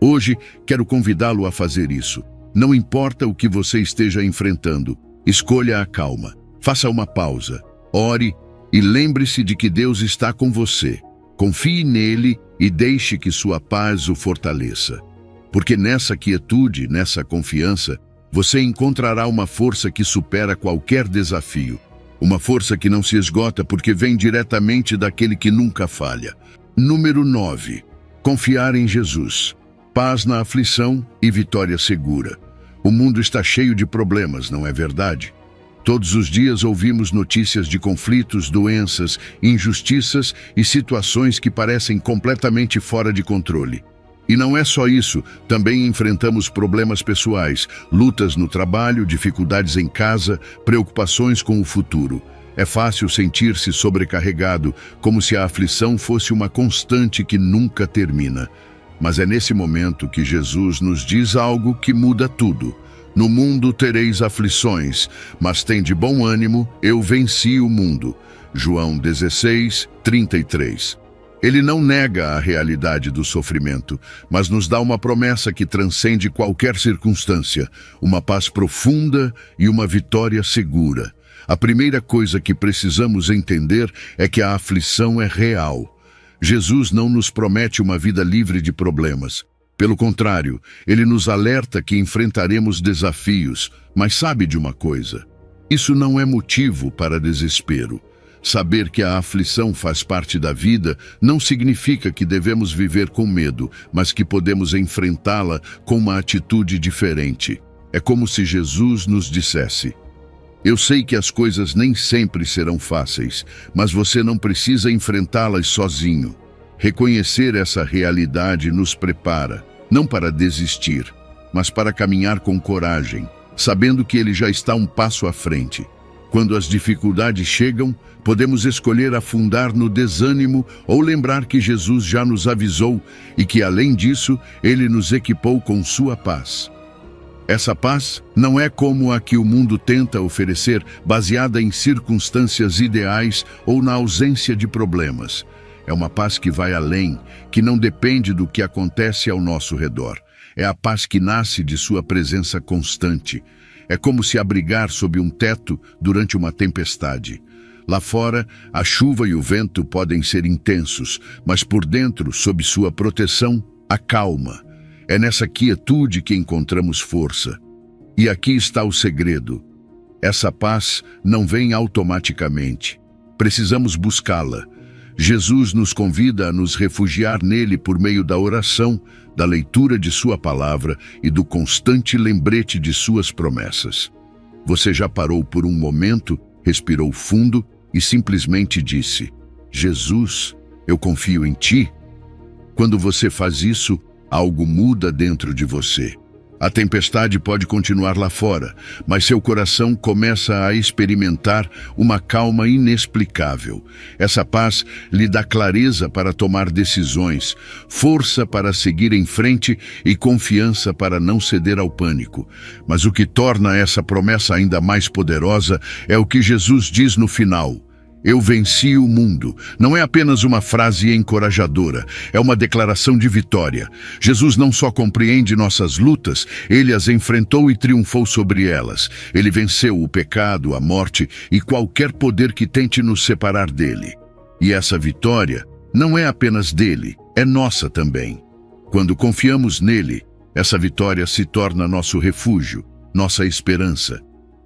Hoje, quero convidá-lo a fazer isso. Não importa o que você esteja enfrentando, escolha a calma. Faça uma pausa, ore e lembre-se de que Deus está com você. Confie nele e deixe que sua paz o fortaleça. Porque nessa quietude, nessa confiança, você encontrará uma força que supera qualquer desafio. Uma força que não se esgota porque vem diretamente daquele que nunca falha. Número 9. Confiar em Jesus. Paz na aflição e vitória segura. O mundo está cheio de problemas, não é verdade? Todos os dias ouvimos notícias de conflitos, doenças, injustiças e situações que parecem completamente fora de controle. E não é só isso, também enfrentamos problemas pessoais, lutas no trabalho, dificuldades em casa, preocupações com o futuro. É fácil sentir-se sobrecarregado, como se a aflição fosse uma constante que nunca termina. Mas é nesse momento que Jesus nos diz algo que muda tudo. No mundo tereis aflições, mas tende bom ânimo, eu venci o mundo. João 16, 33. Ele não nega a realidade do sofrimento, mas nos dá uma promessa que transcende qualquer circunstância, uma paz profunda e uma vitória segura. A primeira coisa que precisamos entender é que a aflição é real. Jesus não nos promete uma vida livre de problemas. Pelo contrário, ele nos alerta que enfrentaremos desafios, mas sabe de uma coisa? Isso não é motivo para desespero. Saber que a aflição faz parte da vida não significa que devemos viver com medo, mas que podemos enfrentá-la com uma atitude diferente. É como se Jesus nos dissesse: eu sei que as coisas nem sempre serão fáceis, mas você não precisa enfrentá-las sozinho. Reconhecer essa realidade nos prepara, não para desistir, mas para caminhar com coragem, sabendo que ele já está um passo à frente. Quando as dificuldades chegam, podemos escolher afundar no desânimo ou lembrar que Jesus já nos avisou e que, além disso, ele nos equipou com sua paz. Essa paz não é como a que o mundo tenta oferecer, baseada em circunstâncias ideais ou na ausência de problemas. É uma paz que vai além, que não depende do que acontece ao nosso redor. É a paz que nasce de sua presença constante. É como se abrigar sob um teto durante uma tempestade. Lá fora, a chuva e o vento podem ser intensos, mas por dentro, sob sua proteção, a calma. É nessa quietude que encontramos força. E aqui está o segredo. Essa paz não vem automaticamente. Precisamos buscá-la. Jesus nos convida a nos refugiar nele por meio da oração, da leitura de sua palavra e do constante lembrete de suas promessas. Você já parou por um momento, respirou fundo e simplesmente disse: Jesus, eu confio em ti? Quando você faz isso, algo muda dentro de você. A tempestade pode continuar lá fora, mas seu coração começa a experimentar uma calma inexplicável. Essa paz lhe dá clareza para tomar decisões, força para seguir em frente e confiança para não ceder ao pânico. Mas o que torna essa promessa ainda mais poderosa é o que Jesus diz no final: eu venci o mundo. Não é apenas uma frase encorajadora, é uma declaração de vitória. Jesus não só compreende nossas lutas, ele as enfrentou e triunfou sobre elas. Ele venceu o pecado, a morte e qualquer poder que tente nos separar dele. E essa vitória não é apenas dele, é nossa também. Quando confiamos nele, essa vitória se torna nosso refúgio, nossa esperança.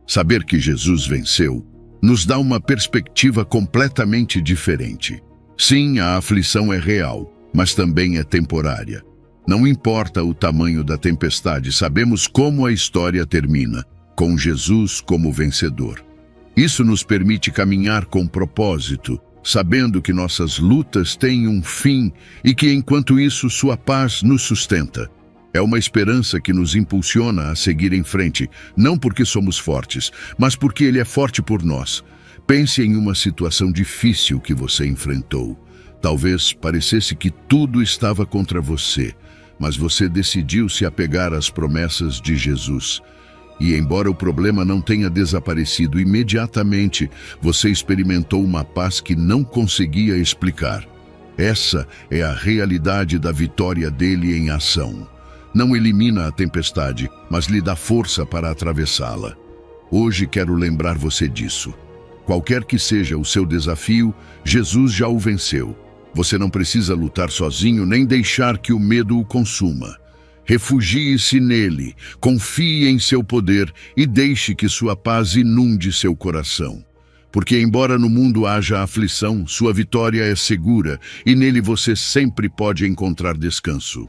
Saber que Jesus venceu nos dá uma perspectiva completamente diferente. Sim, a aflição é real, mas também é temporária. Não importa o tamanho da tempestade, sabemos como a história termina, com Jesus como vencedor. Isso nos permite caminhar com propósito, sabendo que nossas lutas têm um fim e que, enquanto isso, sua paz nos sustenta. É uma esperança que nos impulsiona a seguir em frente, não porque somos fortes, mas porque Ele é forte por nós. Pense em uma situação difícil que você enfrentou. Talvez parecesse que tudo estava contra você, mas você decidiu se apegar às promessas de Jesus. E embora o problema não tenha desaparecido imediatamente, você experimentou uma paz que não conseguia explicar. Essa é a realidade da vitória dele em ação. Não elimina a tempestade, mas lhe dá força para atravessá-la. Hoje quero lembrar você disso. Qualquer que seja o seu desafio, Jesus já o venceu. Você não precisa lutar sozinho nem deixar que o medo o consuma. Refugie-se nele, confie em seu poder e deixe que sua paz inunde seu coração. Porque embora no mundo haja aflição, sua vitória é segura e nele você sempre pode encontrar descanso.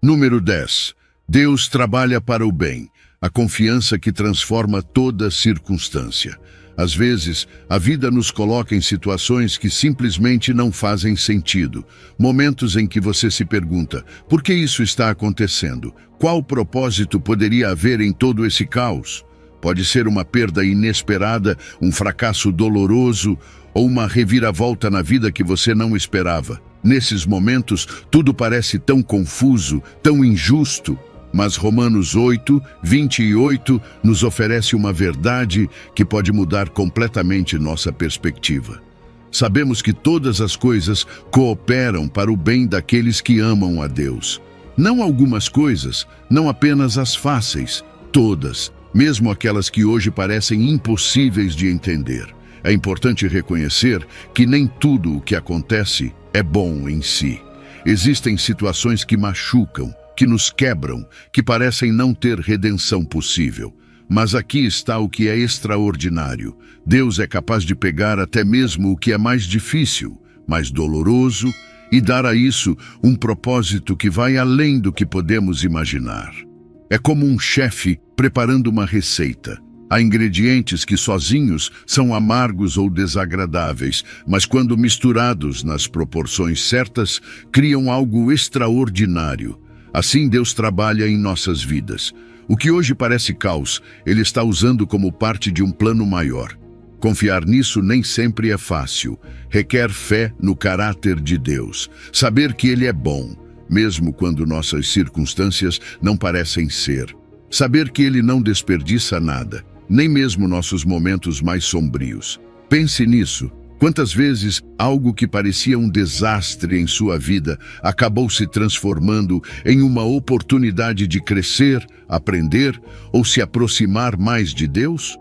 Número 10. Deus trabalha para o bem, a confiança que transforma toda circunstância. Às vezes, a vida nos coloca em situações que simplesmente não fazem sentido. Momentos em que você se pergunta: por que isso está acontecendo? Qual propósito poderia haver em todo esse caos? Pode ser uma perda inesperada, um fracasso doloroso ou uma reviravolta na vida que você não esperava. Nesses momentos, tudo parece tão confuso, tão injusto. Mas Romanos 8, 28 nos oferece uma verdade que pode mudar completamente nossa perspectiva. Sabemos que todas as coisas cooperam para o bem daqueles que amam a Deus. Não algumas coisas, não apenas as fáceis, todas. mesmo aquelas que hoje parecem impossíveis de entender. É importante reconhecer que nem tudo o que acontece é bom em si. Existem situações que machucam, que nos quebram, que parecem não ter redenção possível. Mas aqui está o que é extraordinário. Deus é capaz de pegar até mesmo o que é mais difícil, mais doloroso, e dar a isso um propósito que vai além do que podemos imaginar. É como um chefe preparando uma receita. Há ingredientes que sozinhos são amargos ou desagradáveis, mas quando misturados nas proporções certas, criam algo extraordinário. Assim Deus trabalha em nossas vidas. O que hoje parece caos, Ele está usando como parte de um plano maior. Confiar nisso nem sempre é fácil. Requer fé no caráter de Deus. Saber que Ele é bom, mesmo quando nossas circunstâncias não parecem ser. Saber que Ele não desperdiça nada, nem mesmo nossos momentos mais sombrios. Pense nisso. Quantas vezes algo que parecia um desastre em sua vida acabou se transformando em uma oportunidade de crescer, aprender ou se aproximar mais de Deus?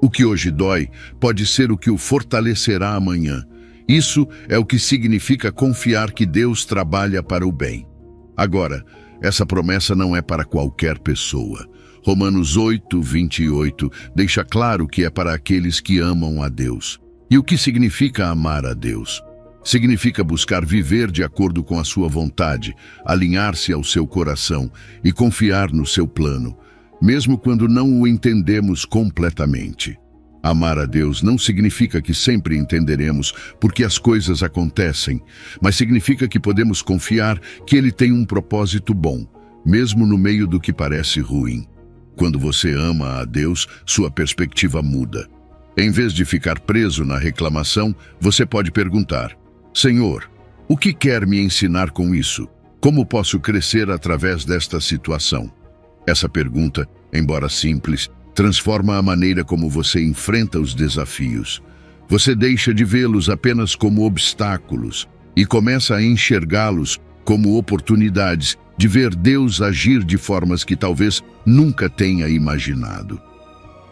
O que hoje dói pode ser o que o fortalecerá amanhã. Isso é o que significa confiar que Deus trabalha para o bem. Agora, essa promessa não é para qualquer pessoa. Romanos 8:28 deixa claro que é para aqueles que amam a Deus. E o que significa amar a Deus? Significa buscar viver de acordo com a sua vontade, alinhar-se ao seu coração e confiar no seu plano, mesmo quando não o entendemos completamente. Amar a Deus não significa que sempre entenderemos porque as coisas acontecem, mas significa que podemos confiar que Ele tem um propósito bom, mesmo no meio do que parece ruim. Quando você ama a Deus, sua perspectiva muda. Em vez de ficar preso na reclamação, você pode perguntar: Senhor, o que quer me ensinar com isso? Como posso crescer através desta situação? Essa pergunta, embora simples, transforma a maneira como você enfrenta os desafios. Você deixa de vê-los apenas como obstáculos e começa a enxergá-los como oportunidades de ver Deus agir de formas que talvez nunca tenha imaginado.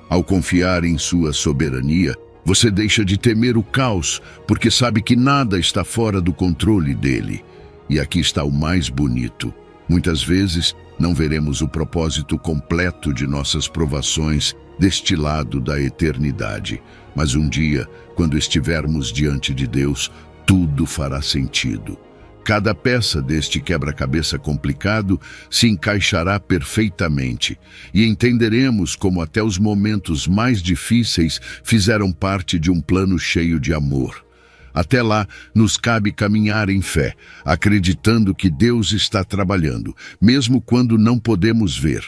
Ao confiar em sua soberania, você deixa de temer o caos, porque sabe que nada está fora do controle dele. E aqui está o mais bonito. Muitas vezes não veremos o propósito completo de nossas provações deste lado da eternidade. Mas um dia, quando estivermos diante de Deus, tudo fará sentido. Cada peça deste quebra-cabeça complicado se encaixará perfeitamente e entenderemos como até os momentos mais difíceis fizeram parte de um plano cheio de amor. Até lá, nos cabe caminhar em fé, acreditando que Deus está trabalhando, mesmo quando não podemos ver.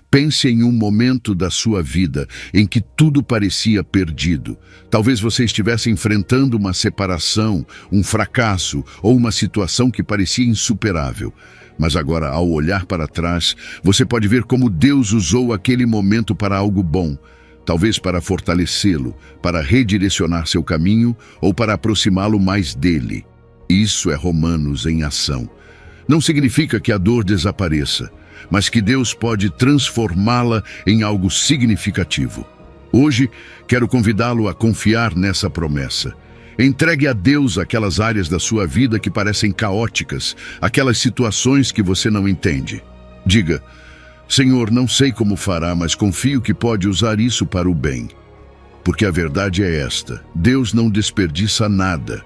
Pense em um momento da sua vida em que tudo parecia perdido. Talvez você estivesse enfrentando uma separação, um fracasso ou uma situação que parecia insuperável. Mas agora, ao olhar para trás, você pode ver como Deus usou aquele momento para algo bom. Talvez para fortalecê-lo, para redirecionar seu caminho ou para aproximá-lo mais dele. Isso é Romanos em ação. Não significa que a dor desapareça, mas que Deus pode transformá-la em algo significativo. Hoje, quero convidá-lo a confiar nessa promessa. Entregue a Deus aquelas áreas da sua vida que parecem caóticas, aquelas situações que você não entende. Diga: Senhor, não sei como fará, mas confio que pode usar isso para o bem. Porque a verdade é esta: Deus não desperdiça nada.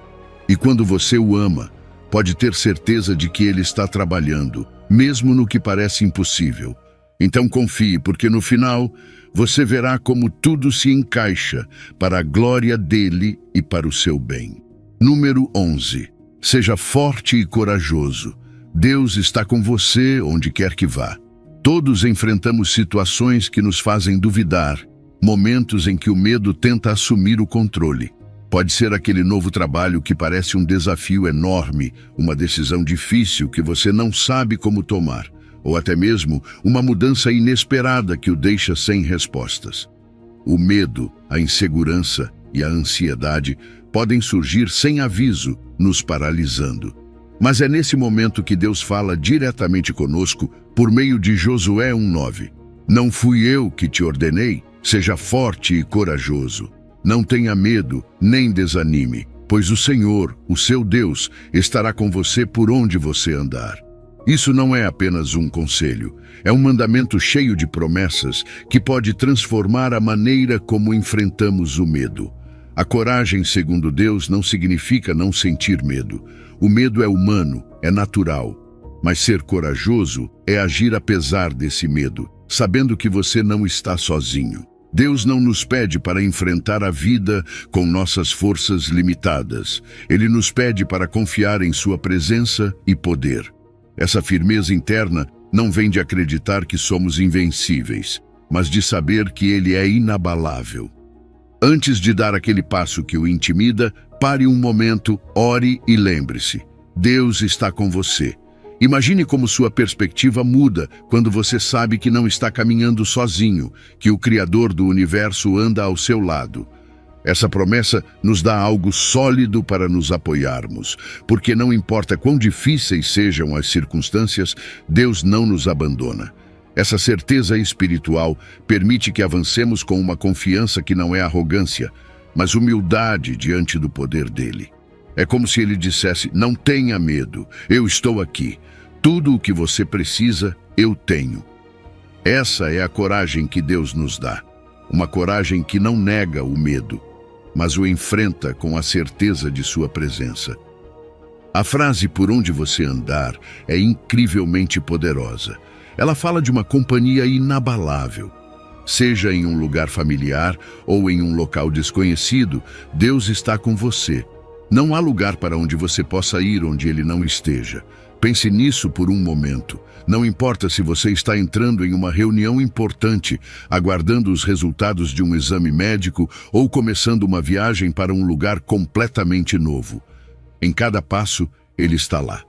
E quando você o ama, pode ter certeza de que Ele está trabalhando, mesmo no que parece impossível. Então confie, porque no final você verá como tudo se encaixa para a glória dele e para o seu bem. Número 11. Seja forte e corajoso. Deus está com você onde quer que vá. Todos enfrentamos situações que nos fazem duvidar, momentos em que o medo tenta assumir o controle. Pode ser aquele novo trabalho que parece um desafio enorme, uma decisão difícil que você não sabe como tomar, ou até mesmo uma mudança inesperada que o deixa sem respostas. O medo, a insegurança e a ansiedade podem surgir sem aviso, nos paralisando. Mas é nesse momento que Deus fala diretamente conosco por meio de Josué 1:9. Não fui eu que te ordenei? Seja forte e corajoso. Não tenha medo, nem desanime, pois o Senhor, o seu Deus, estará com você por onde você andar. Isso não é apenas um conselho, é um mandamento cheio de promessas que pode transformar a maneira como enfrentamos o medo. A coragem, segundo Deus, não significa não sentir medo. O medo é humano, é natural. Mas ser corajoso é agir apesar desse medo, sabendo que você não está sozinho. Deus não nos pede para enfrentar a vida com nossas forças limitadas. Ele nos pede para confiar em sua presença e poder. Essa firmeza interna não vem de acreditar que somos invencíveis, mas de saber que Ele é inabalável. Antes de dar aquele passo que o intimida, pare um momento, ore e lembre-se: Deus está com você. Imagine como sua perspectiva muda quando você sabe que não está caminhando sozinho, que o Criador do universo anda ao seu lado. Essa promessa nos dá algo sólido para nos apoiarmos, porque não importa quão difíceis sejam as circunstâncias, Deus não nos abandona. Essa certeza espiritual permite que avancemos com uma confiança que não é arrogância, mas humildade diante do poder dele. É como se ele dissesse: não tenha medo, eu estou aqui. Tudo o que você precisa, eu tenho. Essa é a coragem que Deus nos dá. Uma coragem que não nega o medo, mas o enfrenta com a certeza de sua presença. A frase "por onde você andar" é incrivelmente poderosa. Ela fala de uma companhia inabalável. Seja em um lugar familiar ou em um local desconhecido, Deus está com você. Não há lugar para onde você possa ir onde Ele não esteja. Pense nisso por um momento. Não importa se você está entrando em uma reunião importante, aguardando os resultados de um exame médico ou começando uma viagem para um lugar completamente novo. Em cada passo, Ele está lá.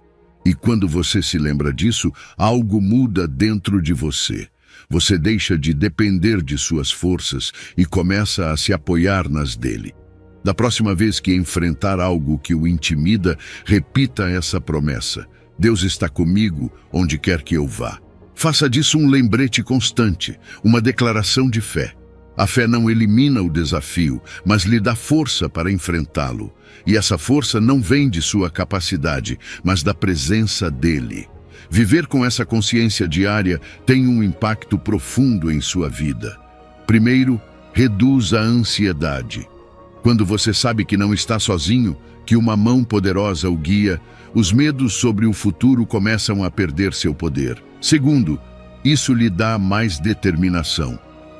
E quando você se lembra disso, algo muda dentro de você. Você deixa de depender de suas forças e começa a se apoiar nas dele. Da próxima vez que enfrentar algo que o intimida, repita essa promessa: Deus está comigo onde quer que eu vá. Faça disso um lembrete constante, uma declaração de fé. A fé não elimina o desafio, mas lhe dá força para enfrentá-lo. E essa força não vem de sua capacidade, mas da presença dele. Viver com essa consciência diária tem um impacto profundo em sua vida. Primeiro, reduz a ansiedade. Quando você sabe que não está sozinho, que uma mão poderosa o guia, os medos sobre o futuro começam a perder seu poder. Segundo, isso lhe dá mais determinação.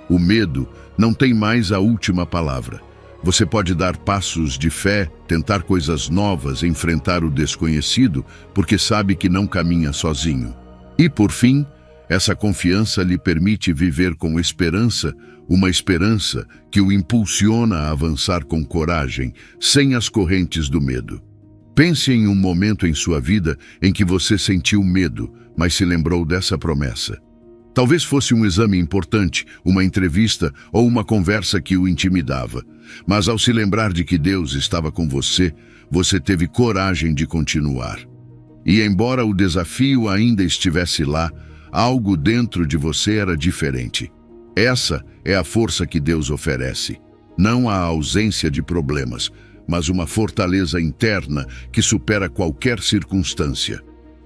O medo não tem mais a última palavra. Você pode dar passos de fé, tentar coisas novas, enfrentar o desconhecido, porque sabe que não caminha sozinho. E, por fim, essa confiança lhe permite viver com esperança, uma esperança que o impulsiona a avançar com coragem, sem as correntes do medo. Pense em um momento em sua vida em que você sentiu medo, mas se lembrou dessa promessa. Talvez fosse um exame importante, uma entrevista ou uma conversa que o intimidava. Mas ao se lembrar de que Deus estava com você, você teve coragem de continuar. E embora o desafio ainda estivesse lá, algo dentro de você era diferente. Essa é a força que Deus oferece. Não a ausência de problemas, mas uma fortaleza interna que supera qualquer circunstância.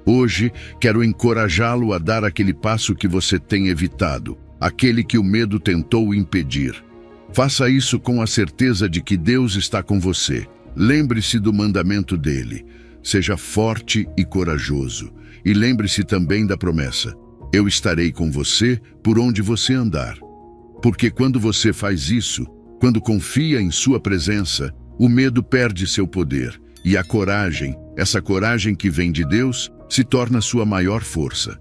Hoje, quero encorajá-lo a dar aquele passo que você tem evitado, aquele que o medo tentou impedir. Faça isso com a certeza de que Deus está com você. Lembre-se do mandamento dele. Seja forte e corajoso. E lembre-se também da promessa: eu estarei com você por onde você andar. Porque quando você faz isso, quando confia em sua presença, o medo perde seu poder. E a coragem, essa coragem que vem de Deus, se torna sua maior força.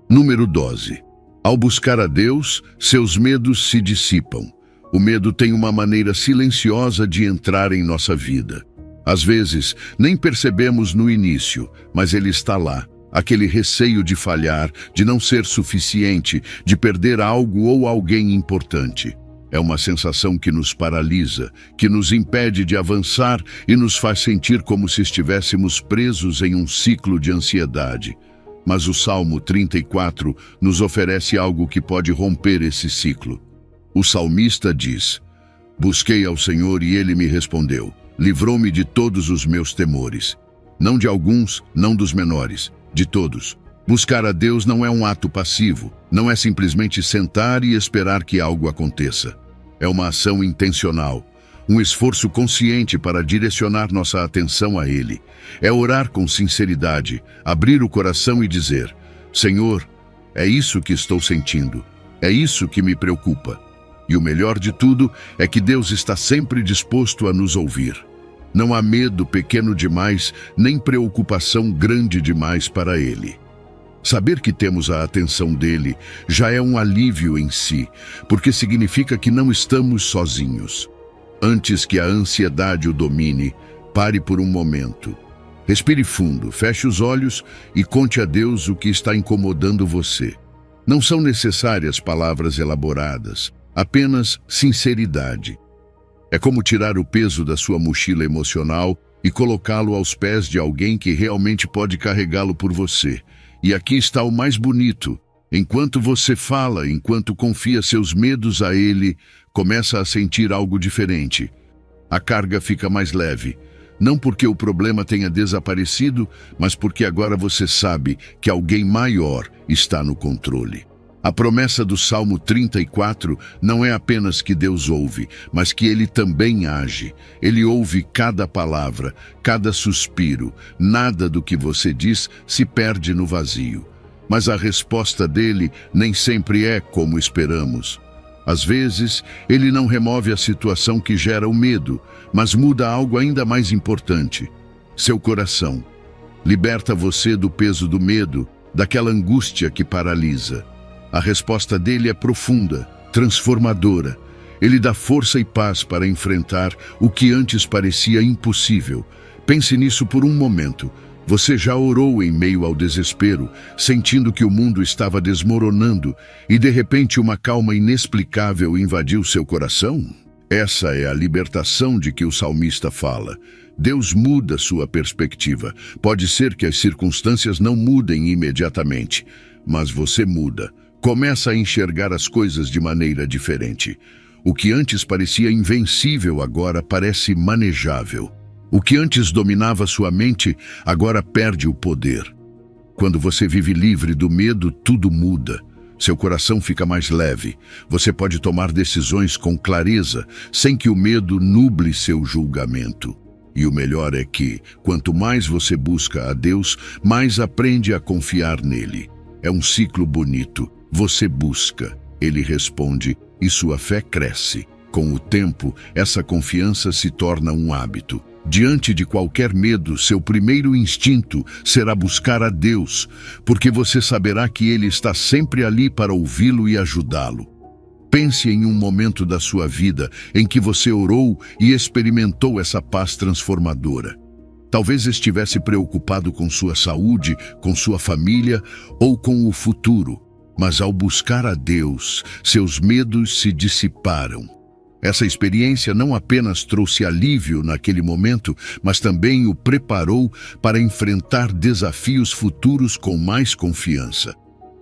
Número 12. Ao buscar a Deus, seus medos se dissipam. O medo tem uma maneira silenciosa de entrar em nossa vida. Às vezes, nem percebemos no início, mas ele está lá. Aquele receio de falhar, de não ser suficiente, de perder algo ou alguém importante. É uma sensação que nos paralisa, que nos impede de avançar e nos faz sentir como se estivéssemos presos em um ciclo de ansiedade. Mas o Salmo 34 nos oferece algo que pode romper esse ciclo. O salmista diz: busquei ao Senhor e Ele me respondeu. Livrou-me de todos os meus temores. Não de alguns, não dos menores, de todos. Buscar a Deus não é um ato passivo, não é simplesmente sentar e esperar que algo aconteça. É uma ação intencional, um esforço consciente para direcionar nossa atenção a Ele. É orar com sinceridade, abrir o coração e dizer: Senhor, é isso que estou sentindo, é isso que me preocupa. E o melhor de tudo é que Deus está sempre disposto a nos ouvir. Não há medo pequeno demais, nem preocupação grande demais para Ele. Saber que temos a atenção dele já é um alívio em si, porque significa que não estamos sozinhos. Antes que a ansiedade o domine, pare por um momento. Respire fundo, feche os olhos e conte a Deus o que está incomodando você. Não são necessárias palavras elaboradas, apenas sinceridade. É como tirar o peso da sua mochila emocional e colocá-lo aos pés de alguém que realmente pode carregá-lo por você. E aqui está o mais bonito. Enquanto você fala, enquanto confia seus medos a Ele, começa a sentir algo diferente. A carga fica mais leve. Não porque o problema tenha desaparecido, mas porque agora você sabe que alguém maior está no controle. A promessa do Salmo 34 não é apenas que Deus ouve, mas que Ele também age. Ele ouve cada palavra, cada suspiro. Nada do que você diz se perde no vazio. Mas a resposta dele nem sempre é como esperamos. Às vezes, Ele não remove a situação que gera o medo, mas muda algo ainda mais importante: seu coração. Liberta você do peso do medo, daquela angústia que paralisa. A resposta dele é profunda, transformadora. Ele dá força e paz para enfrentar o que antes parecia impossível. Pense nisso por um momento. Você já orou em meio ao desespero, sentindo que o mundo estava desmoronando e de repente uma calma inexplicável invadiu seu coração? Essa é a libertação de que o salmista fala. Deus muda sua perspectiva. Pode ser que as circunstâncias não mudem imediatamente, mas você muda. Começa a enxergar as coisas de maneira diferente. O que antes parecia invencível agora parece manejável. O que antes dominava sua mente agora perde o poder. Quando você vive livre do medo, tudo muda. Seu coração fica mais leve. Você pode tomar decisões com clareza, sem que o medo nuble seu julgamento. E o melhor é que, quanto mais você busca a Deus, mais aprende a confiar nele. É um ciclo bonito. Você busca, Ele responde, e sua fé cresce. Com o tempo, essa confiança se torna um hábito. Diante de qualquer medo, seu primeiro instinto será buscar a Deus, porque você saberá que Ele está sempre ali para ouvi-lo e ajudá-lo. Pense em um momento da sua vida em que você orou e experimentou essa paz transformadora. Talvez estivesse preocupado com sua saúde, com sua família ou com o futuro. Mas ao buscar a Deus, seus medos se dissiparam. Essa experiência não apenas trouxe alívio naquele momento, mas também o preparou para enfrentar desafios futuros com mais confiança.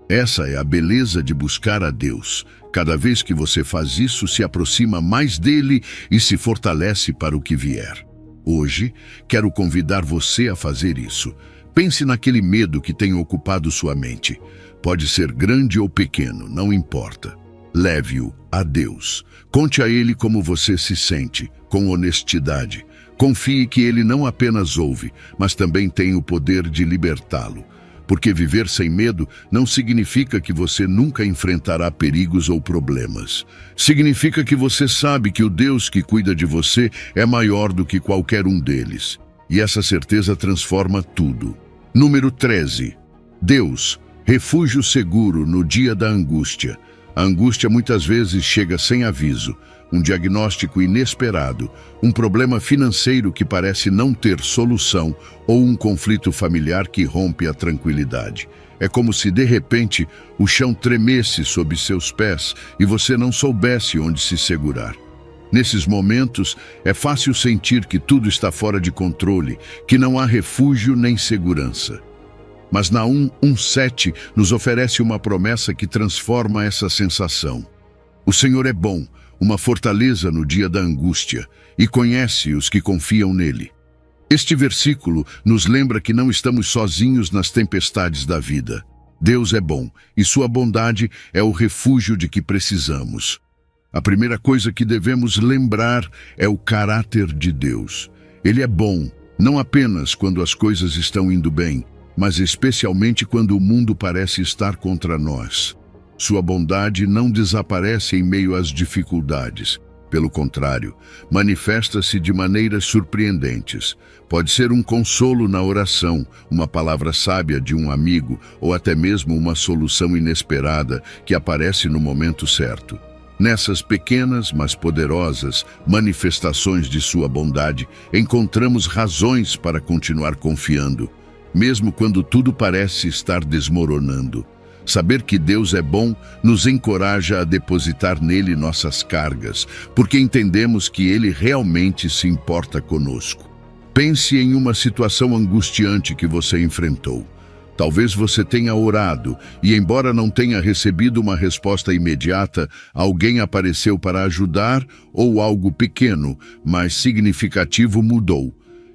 Essa é a beleza de buscar a Deus. Cada vez que você faz isso, se aproxima mais dele e se fortalece para o que vier. Hoje, quero convidar você a fazer isso. Pense naquele medo que tem ocupado sua mente. Pode ser grande ou pequeno, não importa. Leve-o a Deus. Conte a Ele como você se sente, com honestidade. Confie que Ele não apenas ouve, mas também tem o poder de libertá-lo. Porque viver sem medo não significa que você nunca enfrentará perigos ou problemas. Significa que você sabe que o Deus que cuida de você é maior do que qualquer um deles. E essa certeza transforma tudo. Número 13. Deus, refúgio seguro no dia da angústia. A angústia muitas vezes chega sem aviso, um diagnóstico inesperado, um problema financeiro que parece não ter solução ou um conflito familiar que rompe a tranquilidade. É como se, de repente, o chão tremesse sob seus pés e você não soubesse onde se segurar. Nesses momentos, é fácil sentir que tudo está fora de controle, que não há refúgio nem segurança. Mas Naum 1:7 nos oferece uma promessa que transforma essa sensação. O Senhor é bom, uma fortaleza no dia da angústia, e conhece os que confiam nele. Este versículo nos lembra que não estamos sozinhos nas tempestades da vida. Deus é bom, e sua bondade é o refúgio de que precisamos. A primeira coisa que devemos lembrar é o caráter de Deus. Ele é bom, não apenas quando as coisas estão indo bem, mas especialmente quando o mundo parece estar contra nós. Sua bondade não desaparece em meio às dificuldades. Pelo contrário, manifesta-se de maneiras surpreendentes. Pode ser um consolo na oração, uma palavra sábia de um amigo ou até mesmo uma solução inesperada que aparece no momento certo. Nessas pequenas, mas poderosas manifestações de sua bondade, encontramos razões para continuar confiando, mesmo quando tudo parece estar desmoronando. Saber que Deus é bom nos encoraja a depositar nele nossas cargas, porque entendemos que ele realmente se importa conosco. Pense em uma situação angustiante que você enfrentou. Talvez você tenha orado e, embora não tenha recebido uma resposta imediata, alguém apareceu para ajudar ou algo pequeno, mas significativo mudou.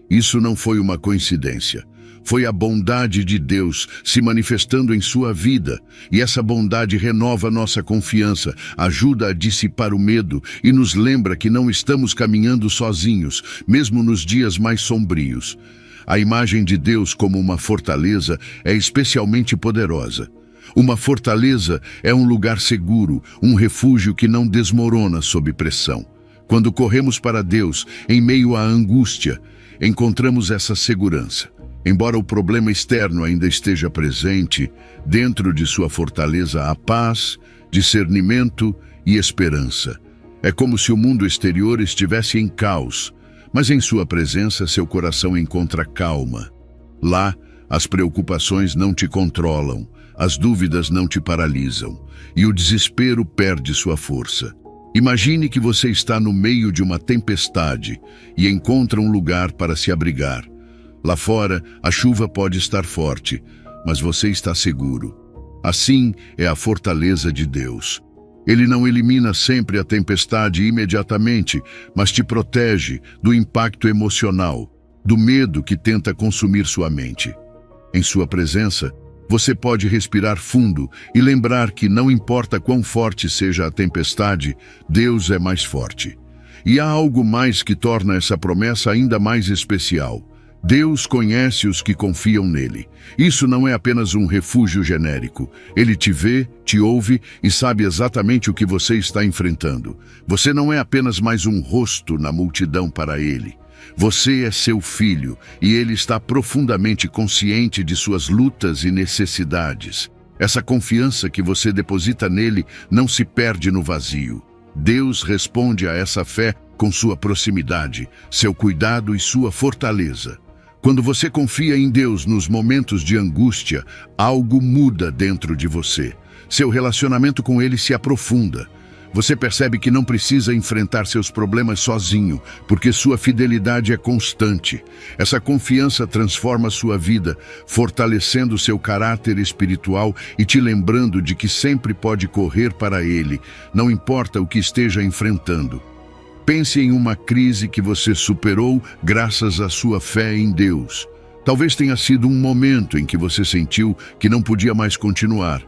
Isso não foi uma coincidência. Foi a bondade de Deus se manifestando em sua vida, e essa bondade renova nossa confiança, ajuda a dissipar o medo e nos lembra que não estamos caminhando sozinhos, mesmo nos dias mais sombrios. A imagem de Deus como uma fortaleza é especialmente poderosa. Uma fortaleza é um lugar seguro, um refúgio que não desmorona sob pressão. Quando corremos para Deus, em meio à angústia, encontramos essa segurança. Embora o problema externo ainda esteja presente, dentro de sua fortaleza há paz, discernimento e esperança. É como se o mundo exterior estivesse em caos, mas em sua presença seu coração encontra calma. Lá, as preocupações não te controlam, as dúvidas não te paralisam, e o desespero perde sua força. Imagine que você está no meio de uma tempestade e encontra um lugar para se abrigar. Lá fora, a chuva pode estar forte, mas você está seguro. Assim é a fortaleza de Deus. Ele não elimina sempre a tempestade imediatamente, mas te protege do impacto emocional, do medo que tenta consumir sua mente. Em sua presença, você pode respirar fundo e lembrar que não importa quão forte seja a tempestade, Deus é mais forte. E há algo mais que torna essa promessa ainda mais especial. Deus conhece os que confiam nele. Isso não é apenas um refúgio genérico. Ele te vê, te ouve e sabe exatamente o que você está enfrentando. Você não é apenas mais um rosto na multidão para ele. Você é seu filho e ele está profundamente consciente de suas lutas e necessidades. Essa confiança que você deposita nele não se perde no vazio. Deus responde a essa fé com sua proximidade, seu cuidado e sua fortaleza. Quando você confia em Deus nos momentos de angústia, algo muda dentro de você. Seu relacionamento com Ele se aprofunda. Você percebe que não precisa enfrentar seus problemas sozinho, porque sua fidelidade é constante. Essa confiança transforma sua vida, fortalecendo seu caráter espiritual e te lembrando de que sempre pode correr para Ele, não importa o que esteja enfrentando. Pense em uma crise que você superou graças à sua fé em Deus. Talvez tenha sido um momento em que você sentiu que não podia mais continuar,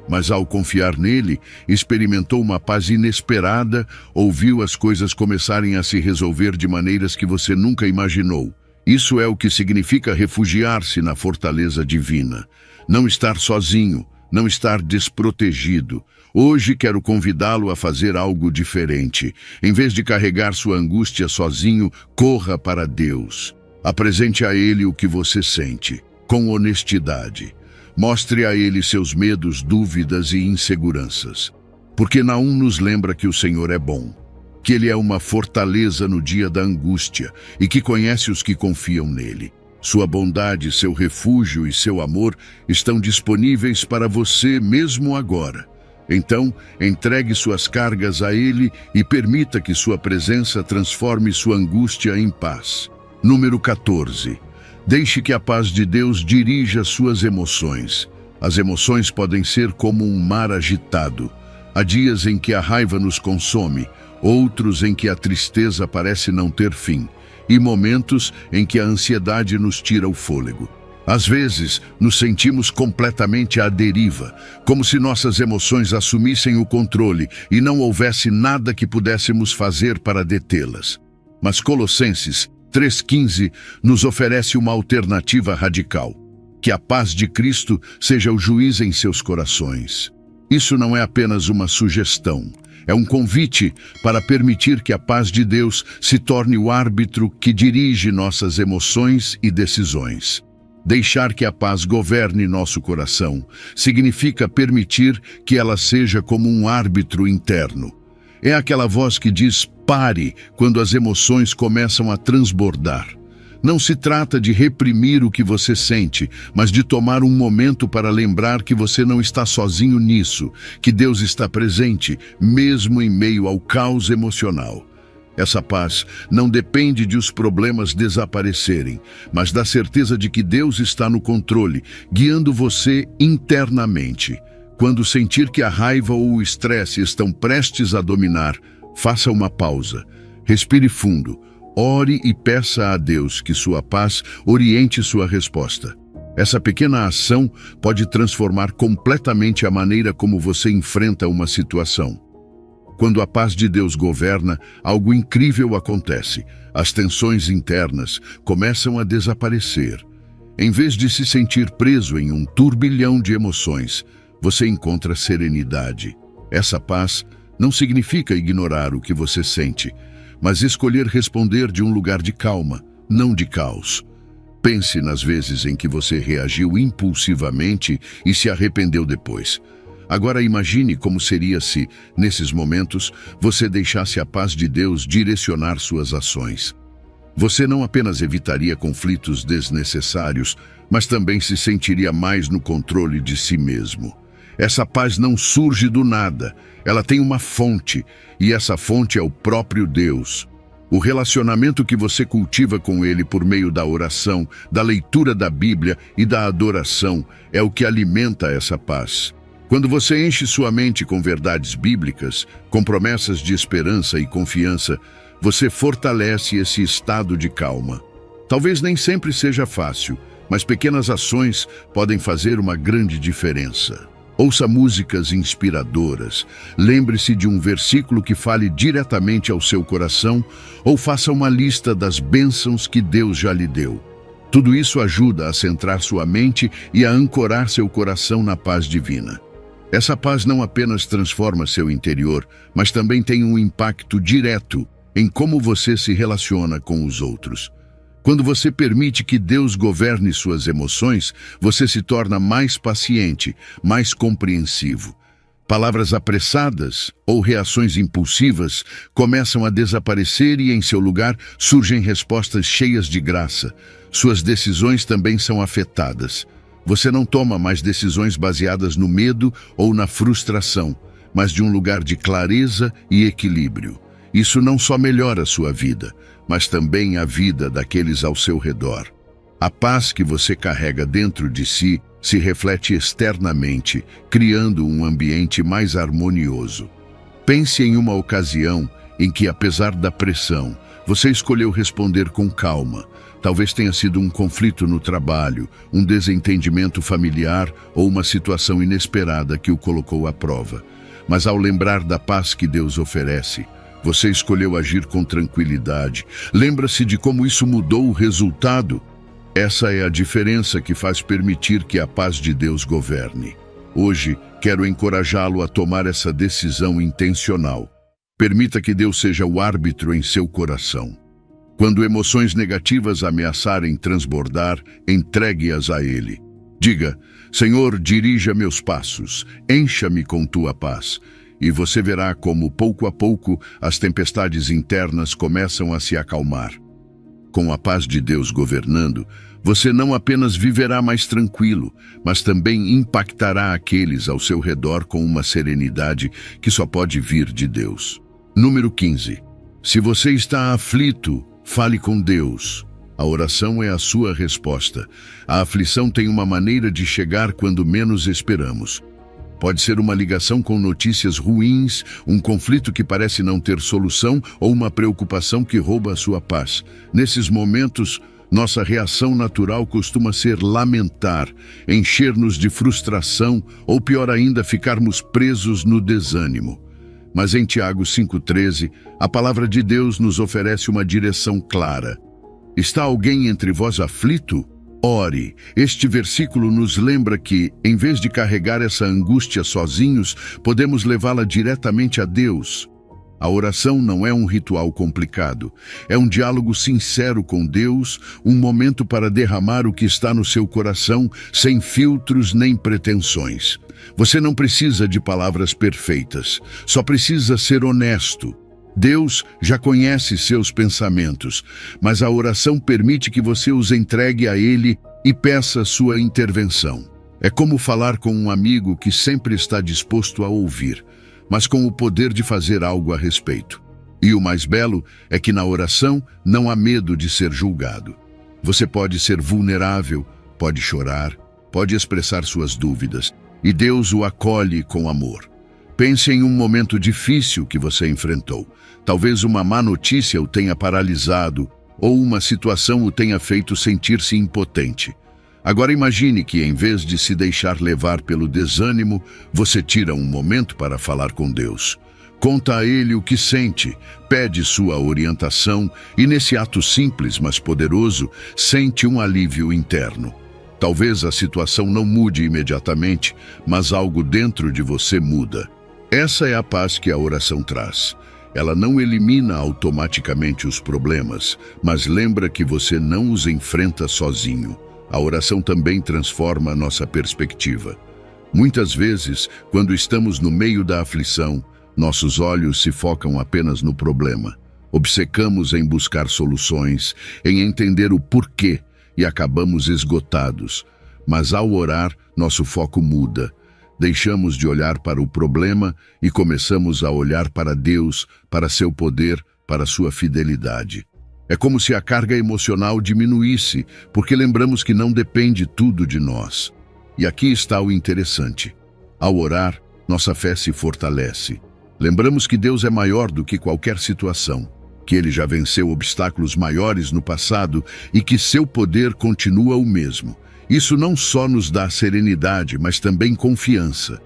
mas ao confiar nele, experimentou uma paz inesperada ou viu as coisas começarem a se resolver de maneiras que você nunca imaginou. Isso é o que significa refugiar-se na fortaleza divina. Não estar sozinho, não estar desprotegido. Hoje quero convidá-lo a fazer algo diferente. Em vez de carregar sua angústia sozinho, corra para Deus. Apresente a Ele o que você sente, com honestidade. Mostre a Ele seus medos, dúvidas e inseguranças. Porque Naum nos lembra que o Senhor é bom, que Ele é uma fortaleza no dia da angústia e que conhece os que confiam nele. Sua bondade, seu refúgio e seu amor estão disponíveis para você mesmo agora. Então, entregue suas cargas a Ele e permita que sua presença transforme sua angústia em paz. Número 14. Deixe que a paz de Deus dirija suas emoções. As emoções podem ser como um mar agitado. Há dias em que a raiva nos consome, outros em que a tristeza parece não ter fim, e momentos em que a ansiedade nos tira o fôlego. Às vezes, nos sentimos completamente à deriva, como se nossas emoções assumissem o controle e não houvesse nada que pudéssemos fazer para detê-las. Mas Colossenses 3,15 nos oferece uma alternativa radical: que a paz de Cristo seja o juiz em seus corações. Isso não é apenas uma sugestão, é um convite para permitir que a paz de Deus se torne o árbitro que dirige nossas emoções e decisões. Deixar que a paz governe nosso coração significa permitir que ela seja como um árbitro interno. É aquela voz que diz pare quando as emoções começam a transbordar. Não se trata de reprimir o que você sente, mas de tomar um momento para lembrar que você não está sozinho nisso, que Deus está presente, mesmo em meio ao caos emocional. Essa paz não depende de os problemas desaparecerem, mas da certeza de que Deus está no controle, guiando você internamente. Quando sentir que a raiva ou o estresse estão prestes a dominar, faça uma pausa, respire fundo, ore e peça a Deus que sua paz oriente sua resposta. Essa pequena ação pode transformar completamente a maneira como você enfrenta uma situação. Quando a paz de Deus governa, algo incrível acontece. As tensões internas começam a desaparecer. Em vez de se sentir preso em um turbilhão de emoções, você encontra serenidade. Essa paz não significa ignorar o que você sente, mas escolher responder de um lugar de calma, não de caos. Pense nas vezes em que você reagiu impulsivamente e se arrependeu depois. Agora imagine como seria se, nesses momentos, você deixasse a paz de Deus direcionar suas ações. Você não apenas evitaria conflitos desnecessários, mas também se sentiria mais no controle de si mesmo. Essa paz não surge do nada, ela tem uma fonte, e essa fonte é o próprio Deus. O relacionamento que você cultiva com Ele por meio da oração, da leitura da Bíblia e da adoração é o que alimenta essa paz. Quando você enche sua mente com verdades bíblicas, com promessas de esperança e confiança, você fortalece esse estado de calma. Talvez nem sempre seja fácil, mas pequenas ações podem fazer uma grande diferença. Ouça músicas inspiradoras, lembre-se de um versículo que fale diretamente ao seu coração ou faça uma lista das bênçãos que Deus já lhe deu. Tudo isso ajuda a centrar sua mente e a ancorar seu coração na paz divina. Essa paz não apenas transforma seu interior, mas também tem um impacto direto em como você se relaciona com os outros. Quando você permite que Deus governe suas emoções, você se torna mais paciente, mais compreensivo. Palavras apressadas ou reações impulsivas começam a desaparecer e, em seu lugar, surgem respostas cheias de graça. Suas decisões também são afetadas. Você não toma mais decisões baseadas no medo ou na frustração, mas de um lugar de clareza e equilíbrio. Isso não só melhora a sua vida, mas também a vida daqueles ao seu redor. A paz que você carrega dentro de si se reflete externamente, criando um ambiente mais harmonioso. Pense em uma ocasião em que, apesar da pressão, você escolheu responder com calma. Talvez tenha sido um conflito no trabalho, um desentendimento familiar ou uma situação inesperada que o colocou à prova. Mas ao lembrar da paz que Deus oferece, você escolheu agir com tranquilidade. Lembra-se de como isso mudou o resultado? Essa é a diferença que faz permitir que a paz de Deus governe. Hoje, quero encorajá-lo a tomar essa decisão intencional. Permita que Deus seja o árbitro em seu coração. Quando emoções negativas ameaçarem transbordar, entregue-as a Ele. Diga: Senhor, dirija meus passos, encha-me com tua paz. E você verá como, pouco a pouco, as tempestades internas começam a se acalmar. Com a paz de Deus governando, você não apenas viverá mais tranquilo, mas também impactará aqueles ao seu redor com uma serenidade que só pode vir de Deus. Número 15. Se você está aflito, fale com Deus. A oração é a sua resposta. A aflição tem uma maneira de chegar quando menos esperamos. Pode ser uma ligação com notícias ruins, um conflito que parece não ter solução ou uma preocupação que rouba a sua paz. Nesses momentos, nossa reação natural costuma ser lamentar, encher-nos de frustração ou, pior ainda, ficarmos presos no desânimo. Mas em Tiago 5,13, a palavra de Deus nos oferece uma direção clara. Está alguém entre vós aflito? Ore. Este versículo nos lembra que, em vez de carregar essa angústia sozinhos, podemos levá-la diretamente a Deus. A oração não é um ritual complicado. É um diálogo sincero com Deus, um momento para derramar o que está no seu coração, sem filtros nem pretensões. Você não precisa de palavras perfeitas, só precisa ser honesto. Deus já conhece seus pensamentos, mas a oração permite que você os entregue a Ele e peça sua intervenção. É como falar com um amigo que sempre está disposto a ouvir, mas com o poder de fazer algo a respeito. E o mais belo é que na oração não há medo de ser julgado. Você pode ser vulnerável, pode chorar, pode expressar suas dúvidas, e Deus o acolhe com amor. Pense em um momento difícil que você enfrentou. Talvez uma má notícia o tenha paralisado ou uma situação o tenha feito sentir-se impotente. Agora imagine que, em vez de se deixar levar pelo desânimo, você tira um momento para falar com Deus. Conta a Ele o que sente, pede sua orientação e, nesse ato simples, mas poderoso, sente um alívio interno. Talvez a situação não mude imediatamente, mas algo dentro de você muda. Essa é a paz que a oração traz. Ela não elimina automaticamente os problemas, mas lembra que você não os enfrenta sozinho. A oração também transforma a nossa perspectiva. Muitas vezes, quando estamos no meio da aflição, nossos olhos se focam apenas no problema. Obcecamos em buscar soluções, em entender o porquê e acabamos esgotados. Mas ao orar, nosso foco muda. Deixamos de olhar para o problema e começamos a olhar para Deus, para seu poder, para sua fidelidade. É como se a carga emocional diminuísse, porque lembramos que não depende tudo de nós. E aqui está o interessante. Ao orar, nossa fé se fortalece. Lembramos que Deus é maior do que qualquer situação, que Ele já venceu obstáculos maiores no passado e que seu poder continua o mesmo. Isso não só nos dá serenidade, mas também confiança.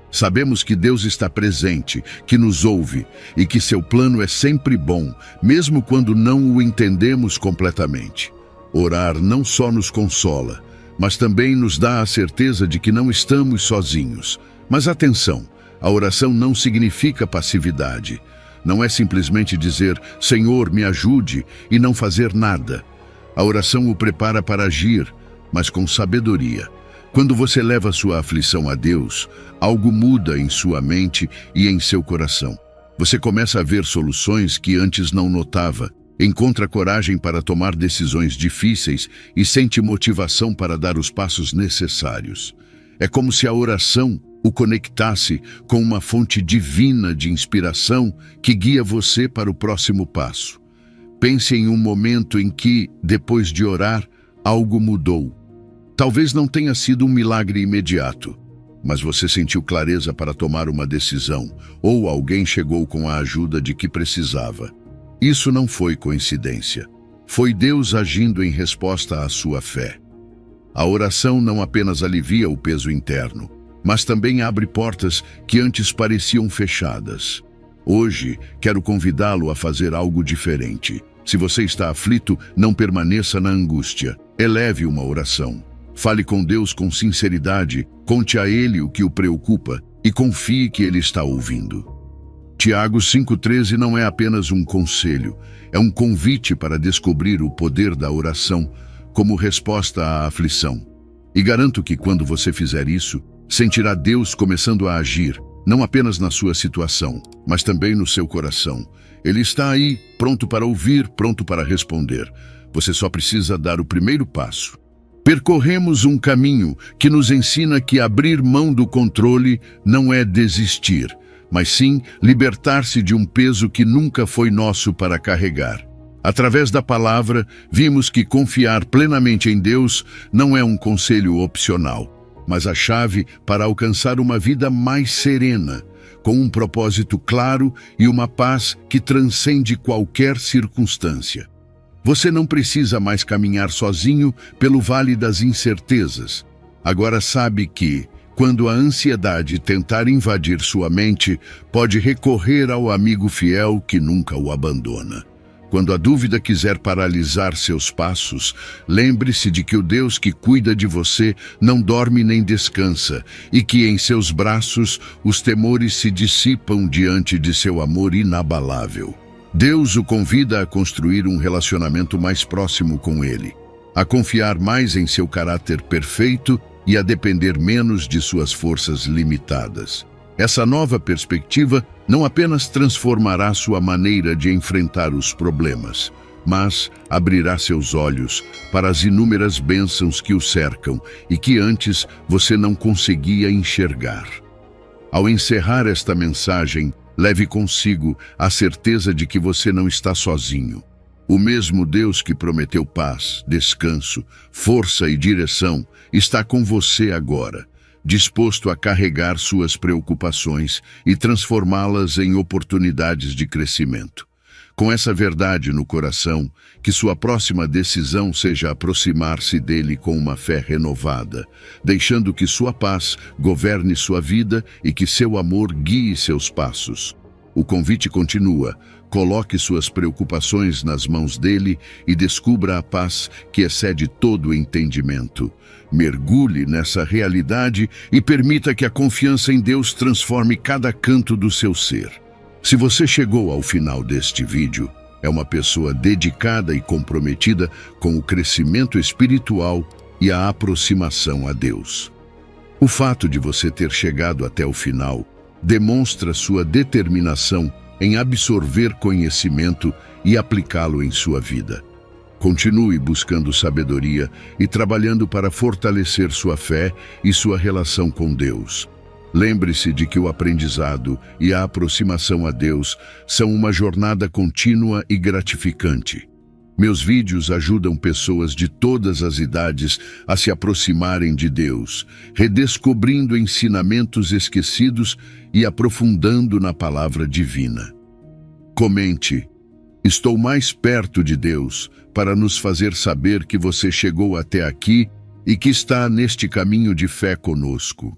Sabemos que Deus está presente, que nos ouve e que seu plano é sempre bom, mesmo quando não o entendemos completamente. Orar não só nos consola, mas também nos dá a certeza de que não estamos sozinhos. Mas atenção, a oração não significa passividade. Não é simplesmente dizer, Senhor, me ajude, e não fazer nada. A oração o prepara para agir, mas com sabedoria. Quando você leva sua aflição a Deus, algo muda em sua mente e em seu coração. Você começa a ver soluções que antes não notava, encontra coragem para tomar decisões difíceis e sente motivação para dar os passos necessários. É como se a oração o conectasse com uma fonte divina de inspiração que guia você para o próximo passo. Pense em um momento em que, depois de orar, algo mudou. Talvez não tenha sido um milagre imediato, mas você sentiu clareza para tomar uma decisão, ou alguém chegou com a ajuda de que precisava. Isso não foi coincidência. Foi Deus agindo em resposta à sua fé. A oração não apenas alivia o peso interno, mas também abre portas que antes pareciam fechadas. Hoje, quero convidá-lo a fazer algo diferente. Se você está aflito, não permaneça na angústia. Eleve uma oração. Fale com Deus com sinceridade, conte a Ele o que o preocupa e confie que Ele está ouvindo. Tiago 5,13 não é apenas um conselho, é um convite para descobrir o poder da oração como resposta à aflição. E garanto que quando você fizer isso, sentirá Deus começando a agir, não apenas na sua situação, mas também no seu coração. Ele está aí, pronto para ouvir, pronto para responder. Você só precisa dar o primeiro passo. Percorremos um caminho que nos ensina que abrir mão do controle não é desistir, mas sim libertar-se de um peso que nunca foi nosso para carregar. Através da palavra, vimos que confiar plenamente em Deus não é um conselho opcional, mas a chave para alcançar uma vida mais serena, com um propósito claro e uma paz que transcende qualquer circunstância. Você não precisa mais caminhar sozinho pelo vale das incertezas. Agora sabe que, quando a ansiedade tentar invadir sua mente, pode recorrer ao amigo fiel que nunca o abandona. Quando a dúvida quiser paralisar seus passos, lembre-se de que o Deus que cuida de você não dorme nem descansa e que em seus braços os temores se dissipam diante de seu amor inabalável. Deus o convida a construir um relacionamento mais próximo com Ele, a confiar mais em seu caráter perfeito e a depender menos de suas forças limitadas. Essa nova perspectiva não apenas transformará sua maneira de enfrentar os problemas, mas abrirá seus olhos para as inúmeras bênçãos que o cercam e que antes você não conseguia enxergar. Ao encerrar esta mensagem, leve consigo a certeza de que você não está sozinho. O mesmo Deus que prometeu paz, descanso, força e direção está com você agora, disposto a carregar suas preocupações e transformá-las em oportunidades de crescimento. Com essa verdade no coração, que sua próxima decisão seja aproximar-se dele com uma fé renovada, deixando que sua paz governe sua vida e que seu amor guie seus passos. O convite continua. Coloque suas preocupações nas mãos dele e descubra a paz que excede todo o entendimento. Mergulhe nessa realidade e permita que a confiança em Deus transforme cada canto do seu ser. Se você chegou ao final deste vídeo, é uma pessoa dedicada e comprometida com o crescimento espiritual e a aproximação a Deus. O fato de você ter chegado até o final demonstra sua determinação em absorver conhecimento e aplicá-lo em sua vida. Continue buscando sabedoria e trabalhando para fortalecer sua fé e sua relação com Deus. Lembre-se de que o aprendizado e a aproximação a Deus são uma jornada contínua e gratificante. Meus vídeos ajudam pessoas de todas as idades a se aproximarem de Deus, redescobrindo ensinamentos esquecidos e aprofundando na palavra divina. Comente: estou mais perto de Deus, para nos fazer saber que você chegou até aqui e que está neste caminho de fé conosco.